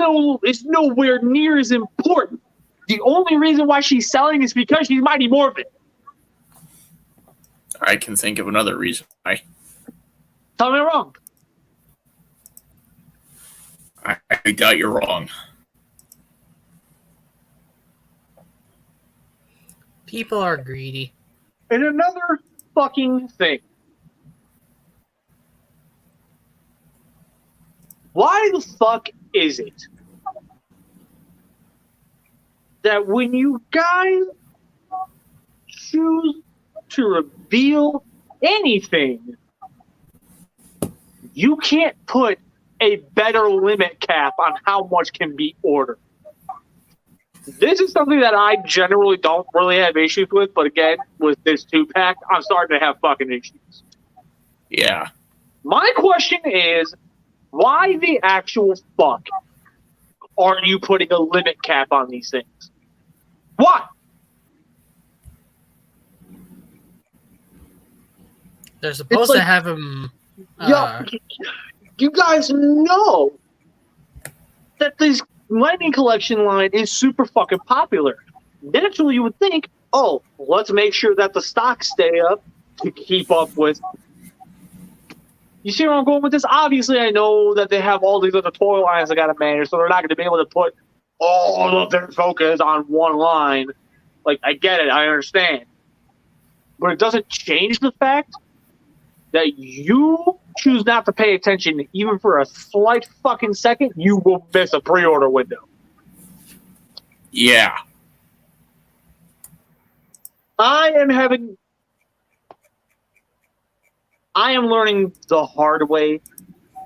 nowhere near as important. The only reason why she's selling is because she's Mighty Morphin. I can think of another reason why. Tell me I'm wrong. I doubt you're wrong. People are greedy. And another fucking thing. Why the fuck is it that when you guys choose to reveal anything, you can't put a better limit cap on how much can be ordered? This is something that I generally don't really have issues with, but again, with this 2-pack, I'm starting to have fucking issues. Yeah. My question is, why the actual fuck aren't you putting a limit cap on these things? Why? They're supposed to have them. You guys know that this Lightning Collection line is super fucking popular. Naturally, you would think, oh, let's make sure that the stocks stay up to keep up with. You see where I'm going with this? Obviously, I know that they have all these other toy lines they got to manage, so they're not going to be able to put all of their focus on one line. Like, I get it. I understand. But it doesn't change the fact that you choose not to pay attention even for a slight fucking second, you will miss a pre-order window. Yeah. I am having I am learning the hard way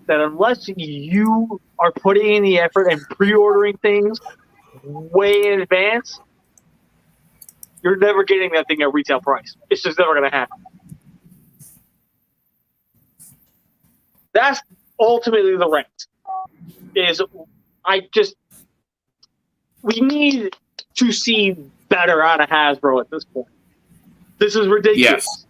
that unless you are putting in the effort and pre-ordering things way in advance, you're never getting that thing at retail price. It's just never going to happen. That's ultimately the rant. We need to see better out of Hasbro at this point. This is ridiculous. Yes.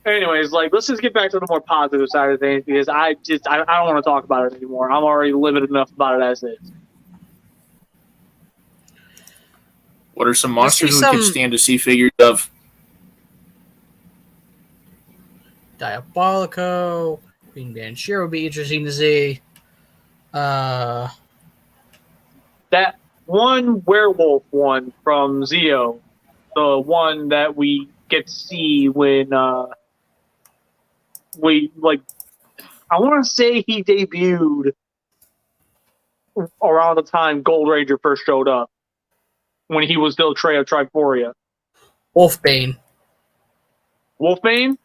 Anyways, let's just get back to the more positive side of things because I don't want to talk about it anymore. I'm already livid enough about it as is. What are some monsters we could stand to see figures of? Diabolico, Queen Banshee would be interesting to see. That one werewolf one from Zeo, the one that we get to see when I want to say he debuted around the time Gold Ranger first showed up, when he was still Trey of Triforia. Wolfbane. Wolfbane?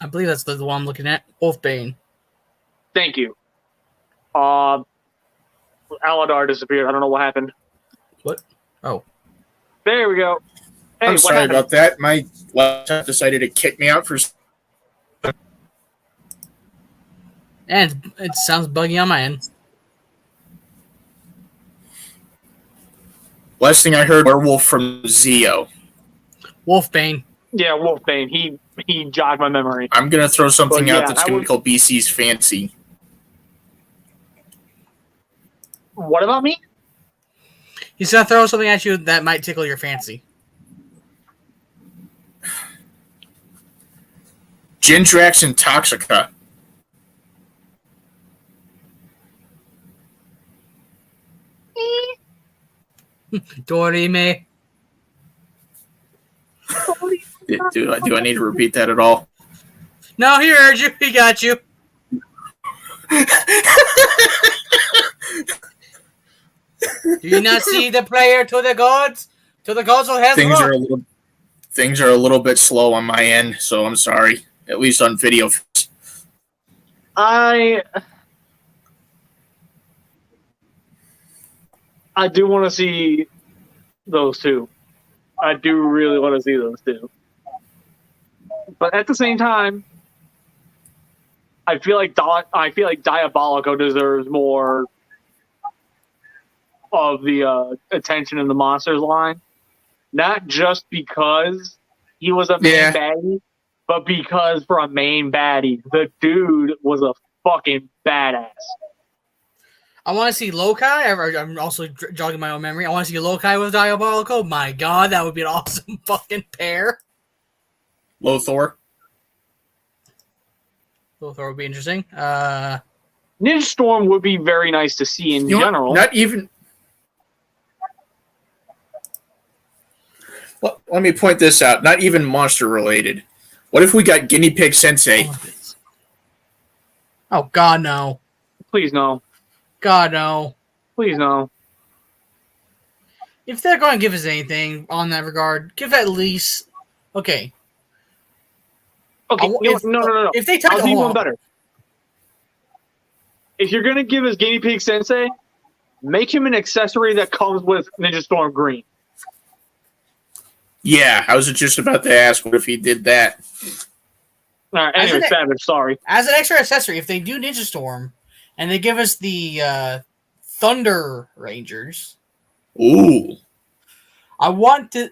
I believe that's the one I'm looking at. Wolfbane. Thank you. Aladar disappeared. I don't know what happened. What? Oh. There we go. Hey, I'm sorry about that. My laptop decided to kick me out for... And it sounds buggy on my end. Last thing I heard, werewolf from Zeo. Wolfbane. Yeah, Wolfbane. He jogged my memory. I'm going to throw something out that's going to be called BC's Fancy. What about me? He's going to throw something at you that might tickle your fancy. Gindrax and Toxica. Dorime. Do I need to repeat that at all? No, he heard you. He got you. Do you not see the prayer to the gods? To the gods of heaven? Things are a little bit slow on my end, so I'm sorry. At least on video. I do want to see those two. I do really want to see those two. But at the same time, I feel like Diabolico deserves more of the attention in the Monsters line. Not just because he was a main baddie, but because for a main baddie, the dude was a fucking badass. I want to see Lokai. I'm also jogging my own memory. I want to see Lokai with Diabolico. My God, that would be an awesome fucking pair. Lothor. Lothor would be interesting. Ninja Storm would be very nice to see in general. Not even... Well, let me point this out. Not even monster related. What if we got Guinea Pig Sensei? Oh, God, no. Please, no. God, no. Please, no. If they're going to give us anything on that regard, give at least... Okay. Okay, no. If they touch... I'll do one better. If you're going to give us Guinea Pig Sensei, make him an accessory that comes with Ninja Storm Green. Yeah, I was just about to ask what if he did that. All right, anyway, Savage, sorry. As an extra accessory, if they do Ninja Storm, and they give us the Thunder Rangers... Ooh. I want to...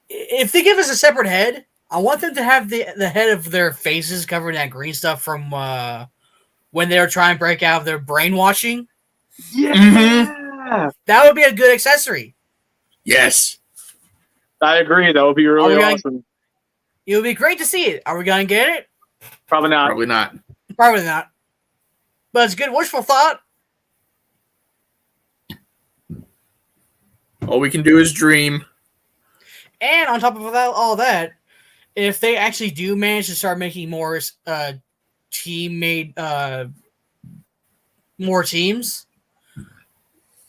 If they give us a separate head, I want them to have the head of their faces covered in that green stuff from when they were trying to break out of their brainwashing. Yeah! Mm-hmm. That would be a good accessory. Yes. I agree. That would be really awesome. It would be great to see it. Are we going to get it? Probably not. Probably not. Probably not. But it's good wishful thought. All we can do is dream. And on top of all that, if they actually do manage to start making more team-made more teams,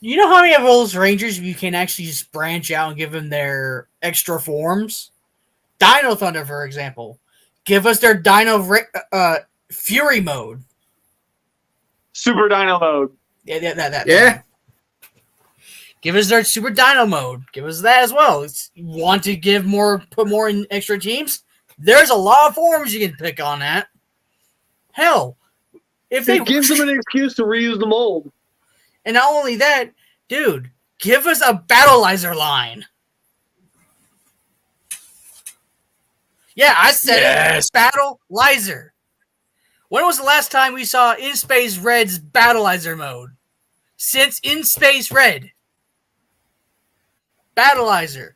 You know how many of those Rangers you can actually just branch out and give them their extra forms? Dino Thunder, for example. Give us their Fury mode. Super Dino mode. Yeah. Give us their Super Dino mode. Give us that as well. Want to put more in extra teams? There's a lot of forms you can pick on that. Hell, if It gives them an excuse to reuse the mold. And not only that, dude, give us a Battleizer line. Yeah, I said it. Battleizer. When was the last time we saw In Space Red's Battleizer mode? Since In Space Red. Battleizer.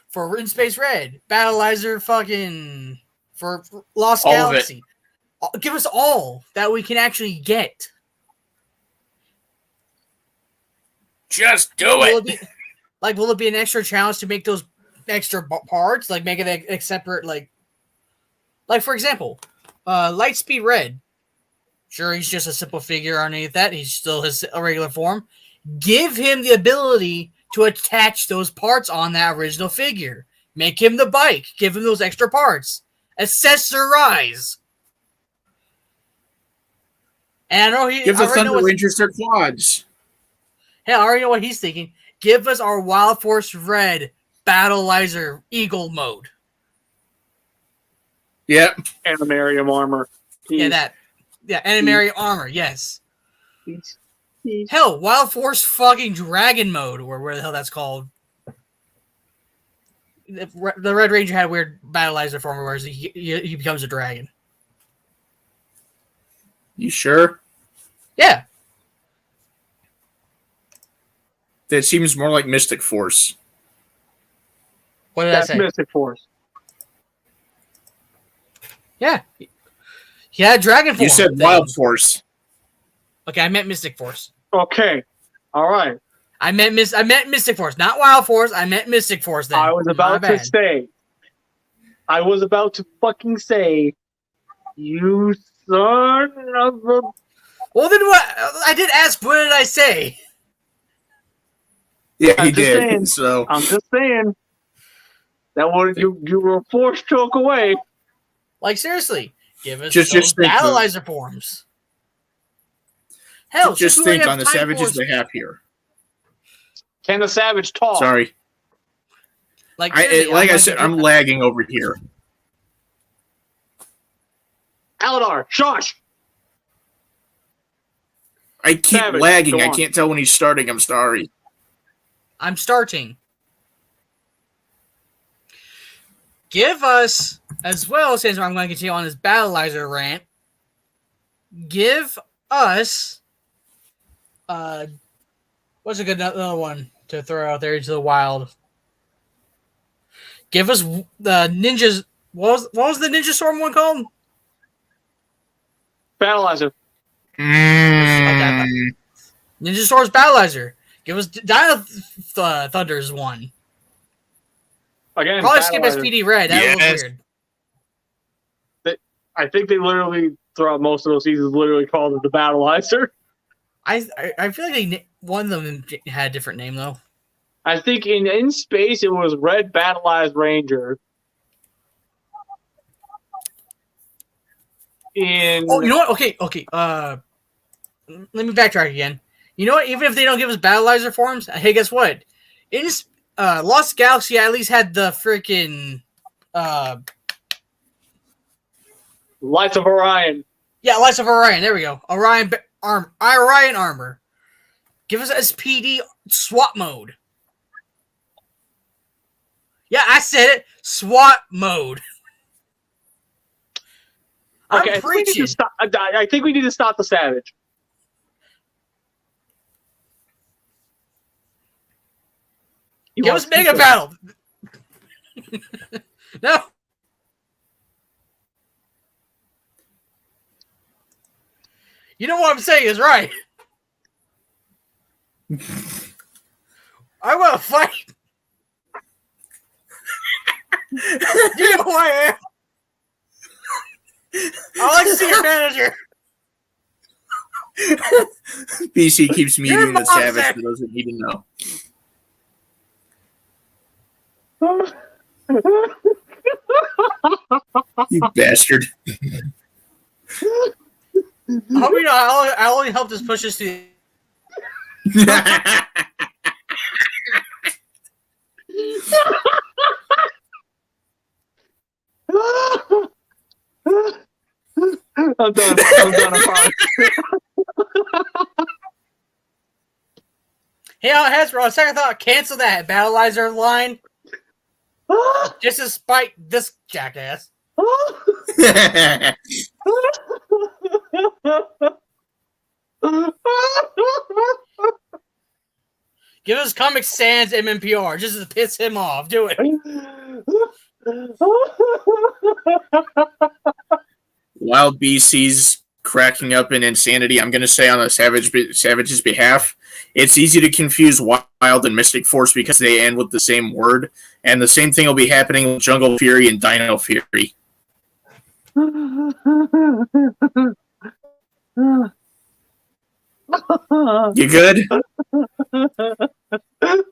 For In Space Red. Battleizer fucking... For Lost All Galaxy. Give us all that we can actually get. Just do it. Will it be an extra challenge to make those extra parts? Like, make it a separate, like, for example, Lightspeed Red. Sure, he's just a simple figure underneath that. He's still his regular form. Give him the ability to attach those parts on that original figure. Make him the bike. Give him those extra parts. Accessorize. And I know Give the Thunder Rangers their quads. Hell, I already know what he's thinking. Give us our Wild Force Red Battleizer Eagle mode. Yep. Animarium armor. Yeah, Animarium armor, yes. Hell, Wild Force fucking Dragon mode, or where the hell that's called. The Red Ranger had a weird Battleizer form where he becomes a dragon. You sure? Yeah. That seems more like Mystic Force. What did That's I say? Mystic Force. Yeah. Yeah, Dragon form. You said Wild Force. Okay, I meant Mystic Force. Okay. All right. I meant Mystic Force, not Wild Force. I meant Mystic Force then. I was about to fucking say, you son of a... Well, then what? I did ask, what did I say? Yeah, he did. So I'm just saying. That one, you were a force choke away. Like, seriously. Give us just those think Battleizer forms. Hell, just think on the savages they have here. Can the Savage talk? Sorry. Like I said, I'm lagging over here. Aladar, shush! I keep Savage, lagging. go I on. can't tell when he's starting. I'm sorry. I'm starting. Give us, as well, since I'm going to continue on this Battleizer rant, give us, what's a good another one to throw out there into the wild? Give us the ninjas. What was the Ninja Storm one called? Battleizer. Ninja Storm's Battleizer. Give us Dino Thunder's one. Again, Probably skip Battleizer. SPD Red. That was weird. I think they literally, throughout most of those seasons, literally called it the Battleizer. I feel like one of them had a different name, though. I think in space, it was Red Battleized Ranger. Oh, you know what? Okay. Let me backtrack again. You know what? Even if they don't give us Battleizer forms, hey, guess what? In Lost Galaxy, I at least had the freaking Lights of Orion. Yeah, Lights of Orion. There we go. Orion armor. Give us SPD SWAT mode. Yeah, I said it. SWAT mode. Okay, I'm preaching. I think we need to stop the Savage. Give us Mega Battle. No. You know what I'm saying is right. I want to fight. You know who I am. I like to see your manager. BC keeps Your meeting the mom savage said- that doesn't need to know. You bastard. I hope you know I only helped us push this to. I'm done. I'm fine. Hey, Hasbro, on second thought, cancel that Battleizer line just to spite this jackass. Give us Comic Sans MMPR just to piss him off. Do it. While BC's cracking up in insanity, I'm going to say on the Savage's behalf, it's easy to confuse Wild and Mystic Force because they end with the same word, and the same thing will be happening with Jungle Fury and Dino Fury. You good?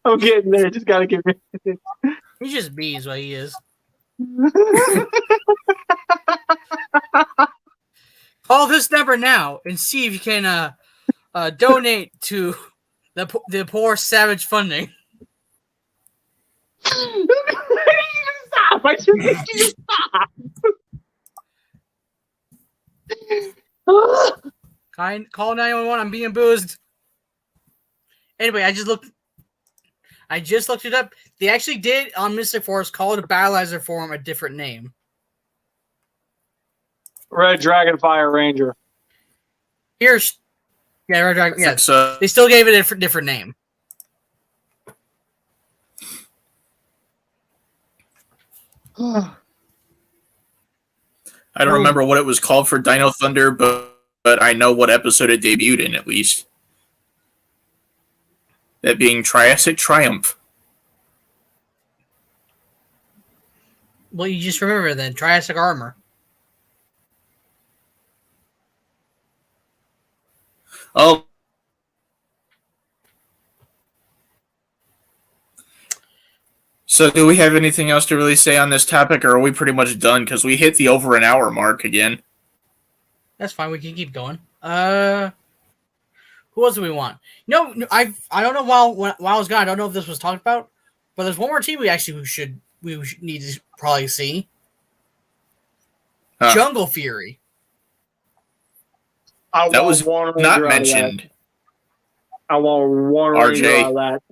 I'm getting there. Just gotta give me. He's just B is what he is. Call this number now and see if you can donate to the poor Savage funding. Stop! I should make you stop. Call 911. I'm being boozed. Anyway, I just looked it up. They actually did on Mystic Force call it a Battleizer form a different name. Red Dragonfire Ranger. Here's Red Dragon. Yeah, So, they still gave it a different name. I don't remember what it was called for Dino Thunder, but I know what episode it debuted in, at least. That being Triassic Triumph. Well, you just remember then Triassic Armor. Oh. So do we have anything else to really say on this topic, or are we pretty much done? Because we hit the over an hour mark again. That's fine. We can keep going. Who else do we want? No, I don't know. While I was gone, I don't know if this was talked about, but there's one more team we should need to probably see. Jungle Fury. That was not mentioned. I want one ranger out of that.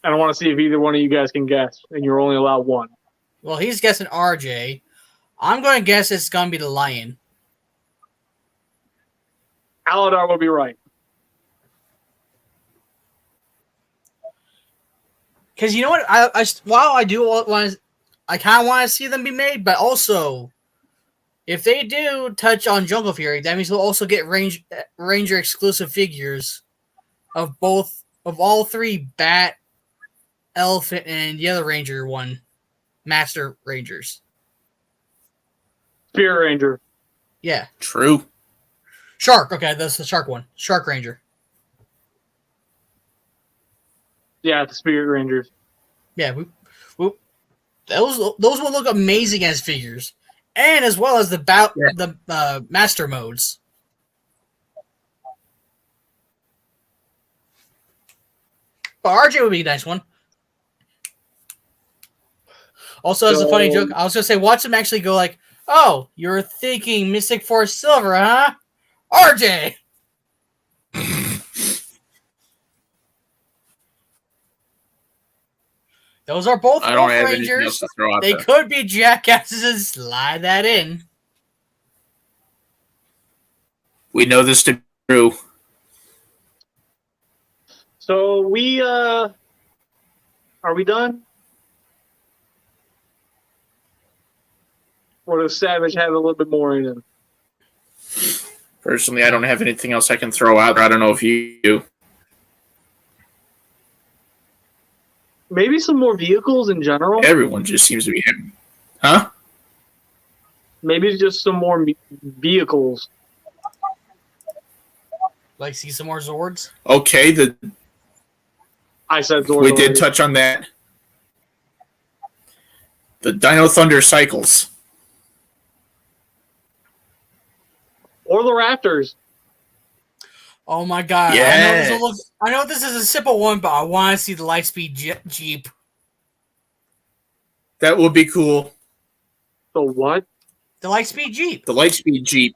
And I want to see if either one of you guys can guess, and you're only allowed one. Well, he's guessing RJ. I'm going to guess it's going to be the Lion. Aladar will be right. Because you know what? While I do want to, I kind of want to see them be made, but also, if they do touch on Jungle Fury, that means we'll also get Ranger exclusive figures of all three Bat, Elephant, and the other Ranger one, Master Rangers. Spirit Ranger. Yeah. True. Shark. Okay, that's the Shark one. Shark Ranger. Yeah, the Spirit Rangers. Yeah, those will look amazing as figures, and as well as the master modes. But RJ would be a nice one. Also, as a funny joke, I was gonna say, watch them actually go like, "Oh, you're thinking Mystic Force Silver, huh, RJ?" Those are both I don't have Rangers. anything else to throw out They there. could be jackasses and slide that in. We know this to be true. So we are we done? Or does Savage have a little bit more in him? Personally, I don't have anything else I can throw out there. I don't know if you do. Maybe some more vehicles in general? Everyone just seems to be having... Huh? Maybe just some more vehicles. Like, see some more Zords? Okay, I said Zords we did already. touch on that. The Dino Thunder cycles. Or the Raptors. Oh my god! Yes. I know this is a simple one, but I want to see the Lightspeed Jeep. That would be cool. The what? The Lightspeed Jeep. The Lightspeed Jeep.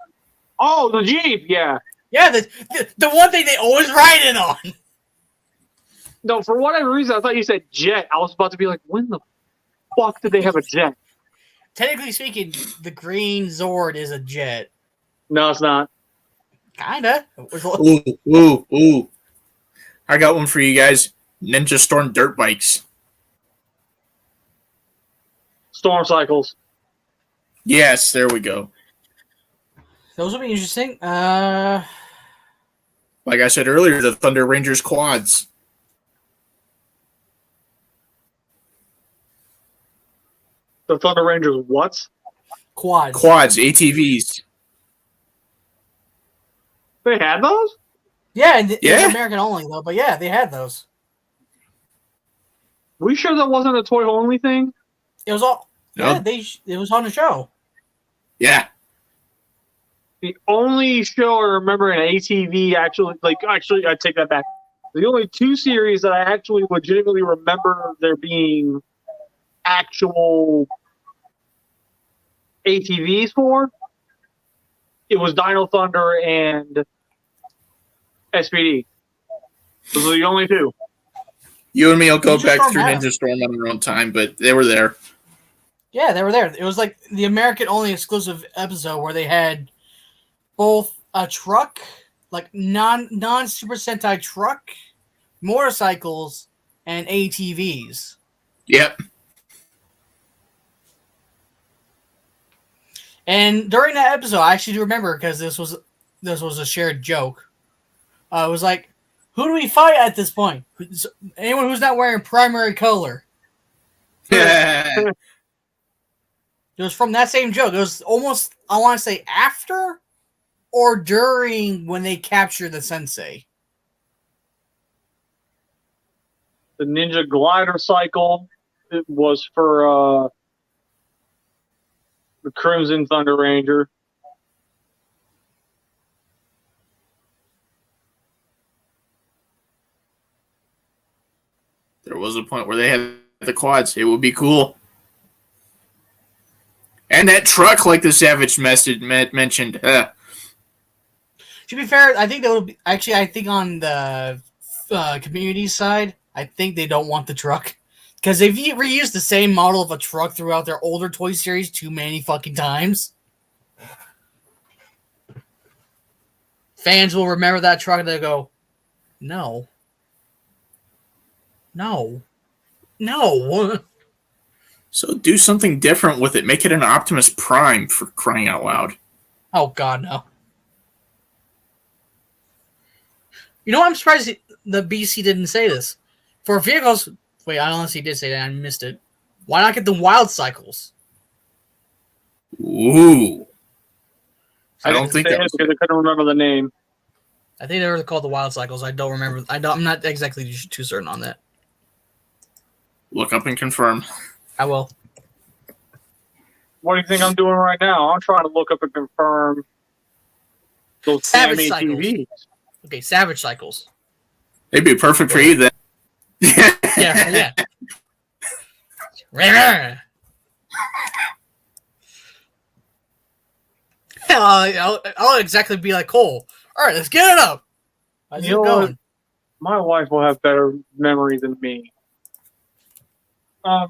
Oh, the Jeep, yeah. Yeah, the one thing they always ride in on. No, for whatever reason, I thought you said jet. I was about to be like, when the fuck did they have a jet? Technically speaking, the green Zord is a jet. No, it's not. Kinda. Ooh. I got one for you guys. Ninja Storm dirt bikes. Storm cycles. Yes, there we go. Those would be interesting. Like I said earlier, the Thunder Rangers quads. The Thunder Rangers what? Quads. Quads, ATVs. They had those? Yeah, and it Yeah. was American only though. But yeah, they had those. We sure that wasn't a toy only thing? It was all. No. Yeah, it was on the show. Yeah. The only show I remember in ATV actually, I take that back. The only two series that I actually legitimately remember there being actual ATVs for, it was Dino Thunder and SPD. Those are the only two. You and me will go Ninja back Storm through had Ninja Storm on our own time, but they were there. Yeah, they were there. It was like the American only exclusive episode where they had both a truck, like non Super Sentai truck, motorcycles, and ATVs. Yep. And during that episode, I actually do remember because this was a shared joke. It was like, who do we fight at this point? Anyone who's not wearing primary color. It was from that same joke. It was almost, I want to say, after or during when they captured the sensei. The Ninja Glider Cycle, it was for the Crimson Thunder Ranger. There was a point where they had the quads. It would be cool. And that truck, like the Savage message mentioned. To be fair, I think that would be, actually, I think on the community side, I think they don't want the truck. Because they've reused the same model of a truck throughout their older Toy Series too many fucking times. Fans will remember that truck and they'll go, no. No. No. So do something different with it. Make it an Optimus Prime, for crying out loud. Oh, God, no. You know, I'm surprised the BC didn't say this. For vehicles... Wait, I honestly did say that. I missed it. Why not get the wild cycles? Ooh. I don't didn't think say that it was... because I couldn't remember the name. I think they were called the wild cycles. I don't remember. I'm not exactly too certain on that. Look up and confirm. I will. What do you think I'm doing right now? I'm trying to look up and confirm those Savage damn cycles. ATVs. Okay, Savage Cycles. They'd be perfect for you then. Yeah. I'll exactly be like Cole. All right, let's get it up. How's it You know going? what? My wife will have better memory than me. Huh?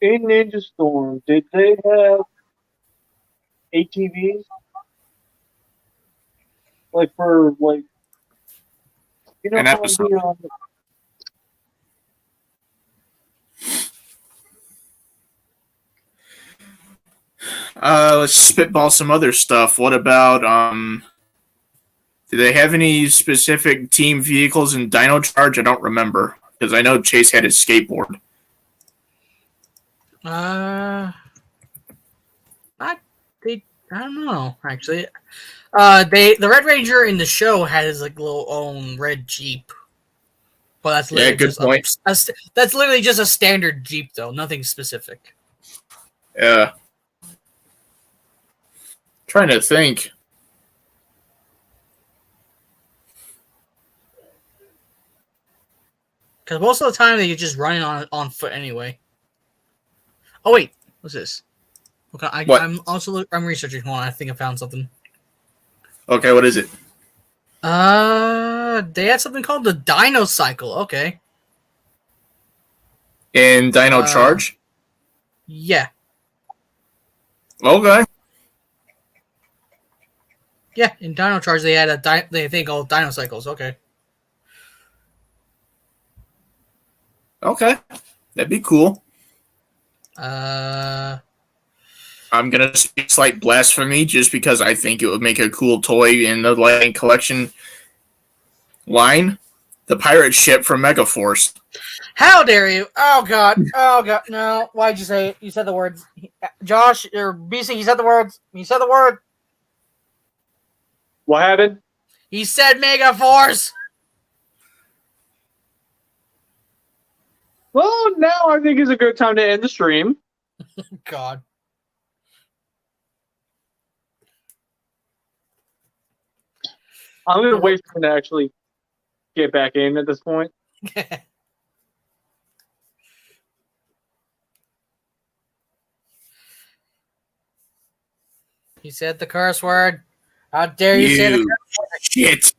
In Ninja Storm, did they have ATVs? Like for like, you know An how episode. Let's spitball some other stuff. What about do they have any specific team vehicles in Dino Charge? I don't remember because I know Chase had his skateboard. I don't know, actually. The Red Ranger in the show had his like little own red Jeep. Well, that's literally good just point. that's literally just a standard Jeep, though. Nothing specific. Yeah. Trying to think. Because most of the time they're just running on foot anyway. Oh wait, what's this? Okay, What? I'm researching. Hold on, I think I found something. Okay, what is it? They had something called the Dino Cycle. Okay. In Dino Charge? Yeah. Okay. Yeah, in Dino Charge they had they think called Dino Cycles. Okay. Okay. That'd be cool. Uh, I'm gonna speak slight blasphemy just because I think it would make a cool toy in the Lightning Collection line. The pirate ship from Megaforce. how dare you? Oh god. Oh god. No. Why'd you say it? You said the words. Josh or BC, he said the words. He said the word. What happened? He said Mega Force. Well, now I think is a good time to end the stream. God. I'm going to wait for him to actually get back in at this point. He said the curse word. How dare you say the curse word? Shit.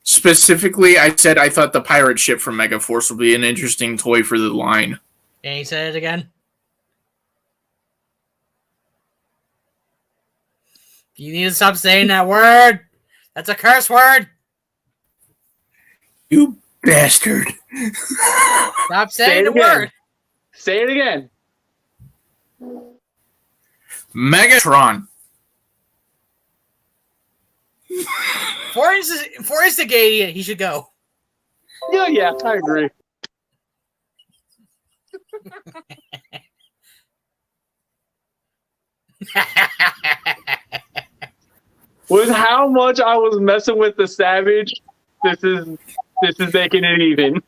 Specifically, I said I thought the pirate ship from Megaforce would be an interesting toy for the line. And he said it again. You need to stop saying that word. That's a curse word. You bastard. Stop Say saying it the again. word. Say it again. Megatron. For instigating it, he should go. Yeah, I agree. With how much I was messing with the Savage, this is making it even.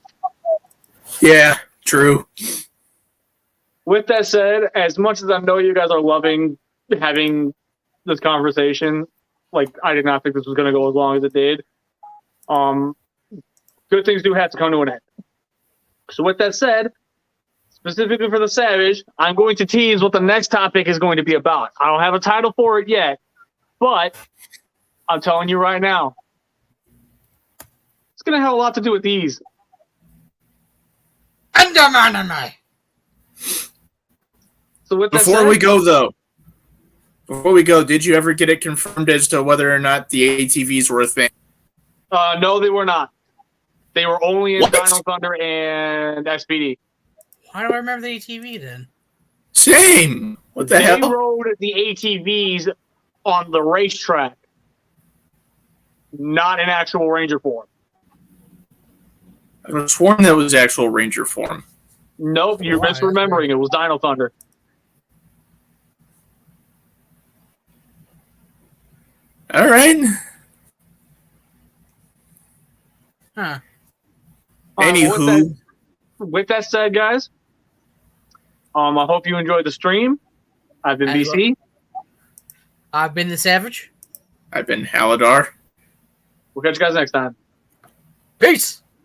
Yeah, true. With that said, as much as I know you guys are loving having this conversation, like I did not think this was going to go as long as it did. Good things do have to come to an end. So with that said, specifically for the Savage, I'm going to tease what the next topic is going to be about. I don't have a title for it yet, but I'm telling you right now, it's going to have a lot to do with these. Undermine. So with that Before said, we go, did you ever get it confirmed as to whether or not the ATVs were a thing? no, they were not. They were only in What? Dino Thunder and SPD. Why do I remember the ATV then? Same. What the They hell? rode the ATVs on the racetrack, not in actual Ranger form. I was sworn that was actual Ranger form. Nope, you're Why? misremembering. It was Dino Thunder. All right. Huh. Anywho, With that said, guys, I hope you enjoyed the stream. I've been As BC. I've been the Savage. I've been Haladar. We'll catch you guys next time. Peace.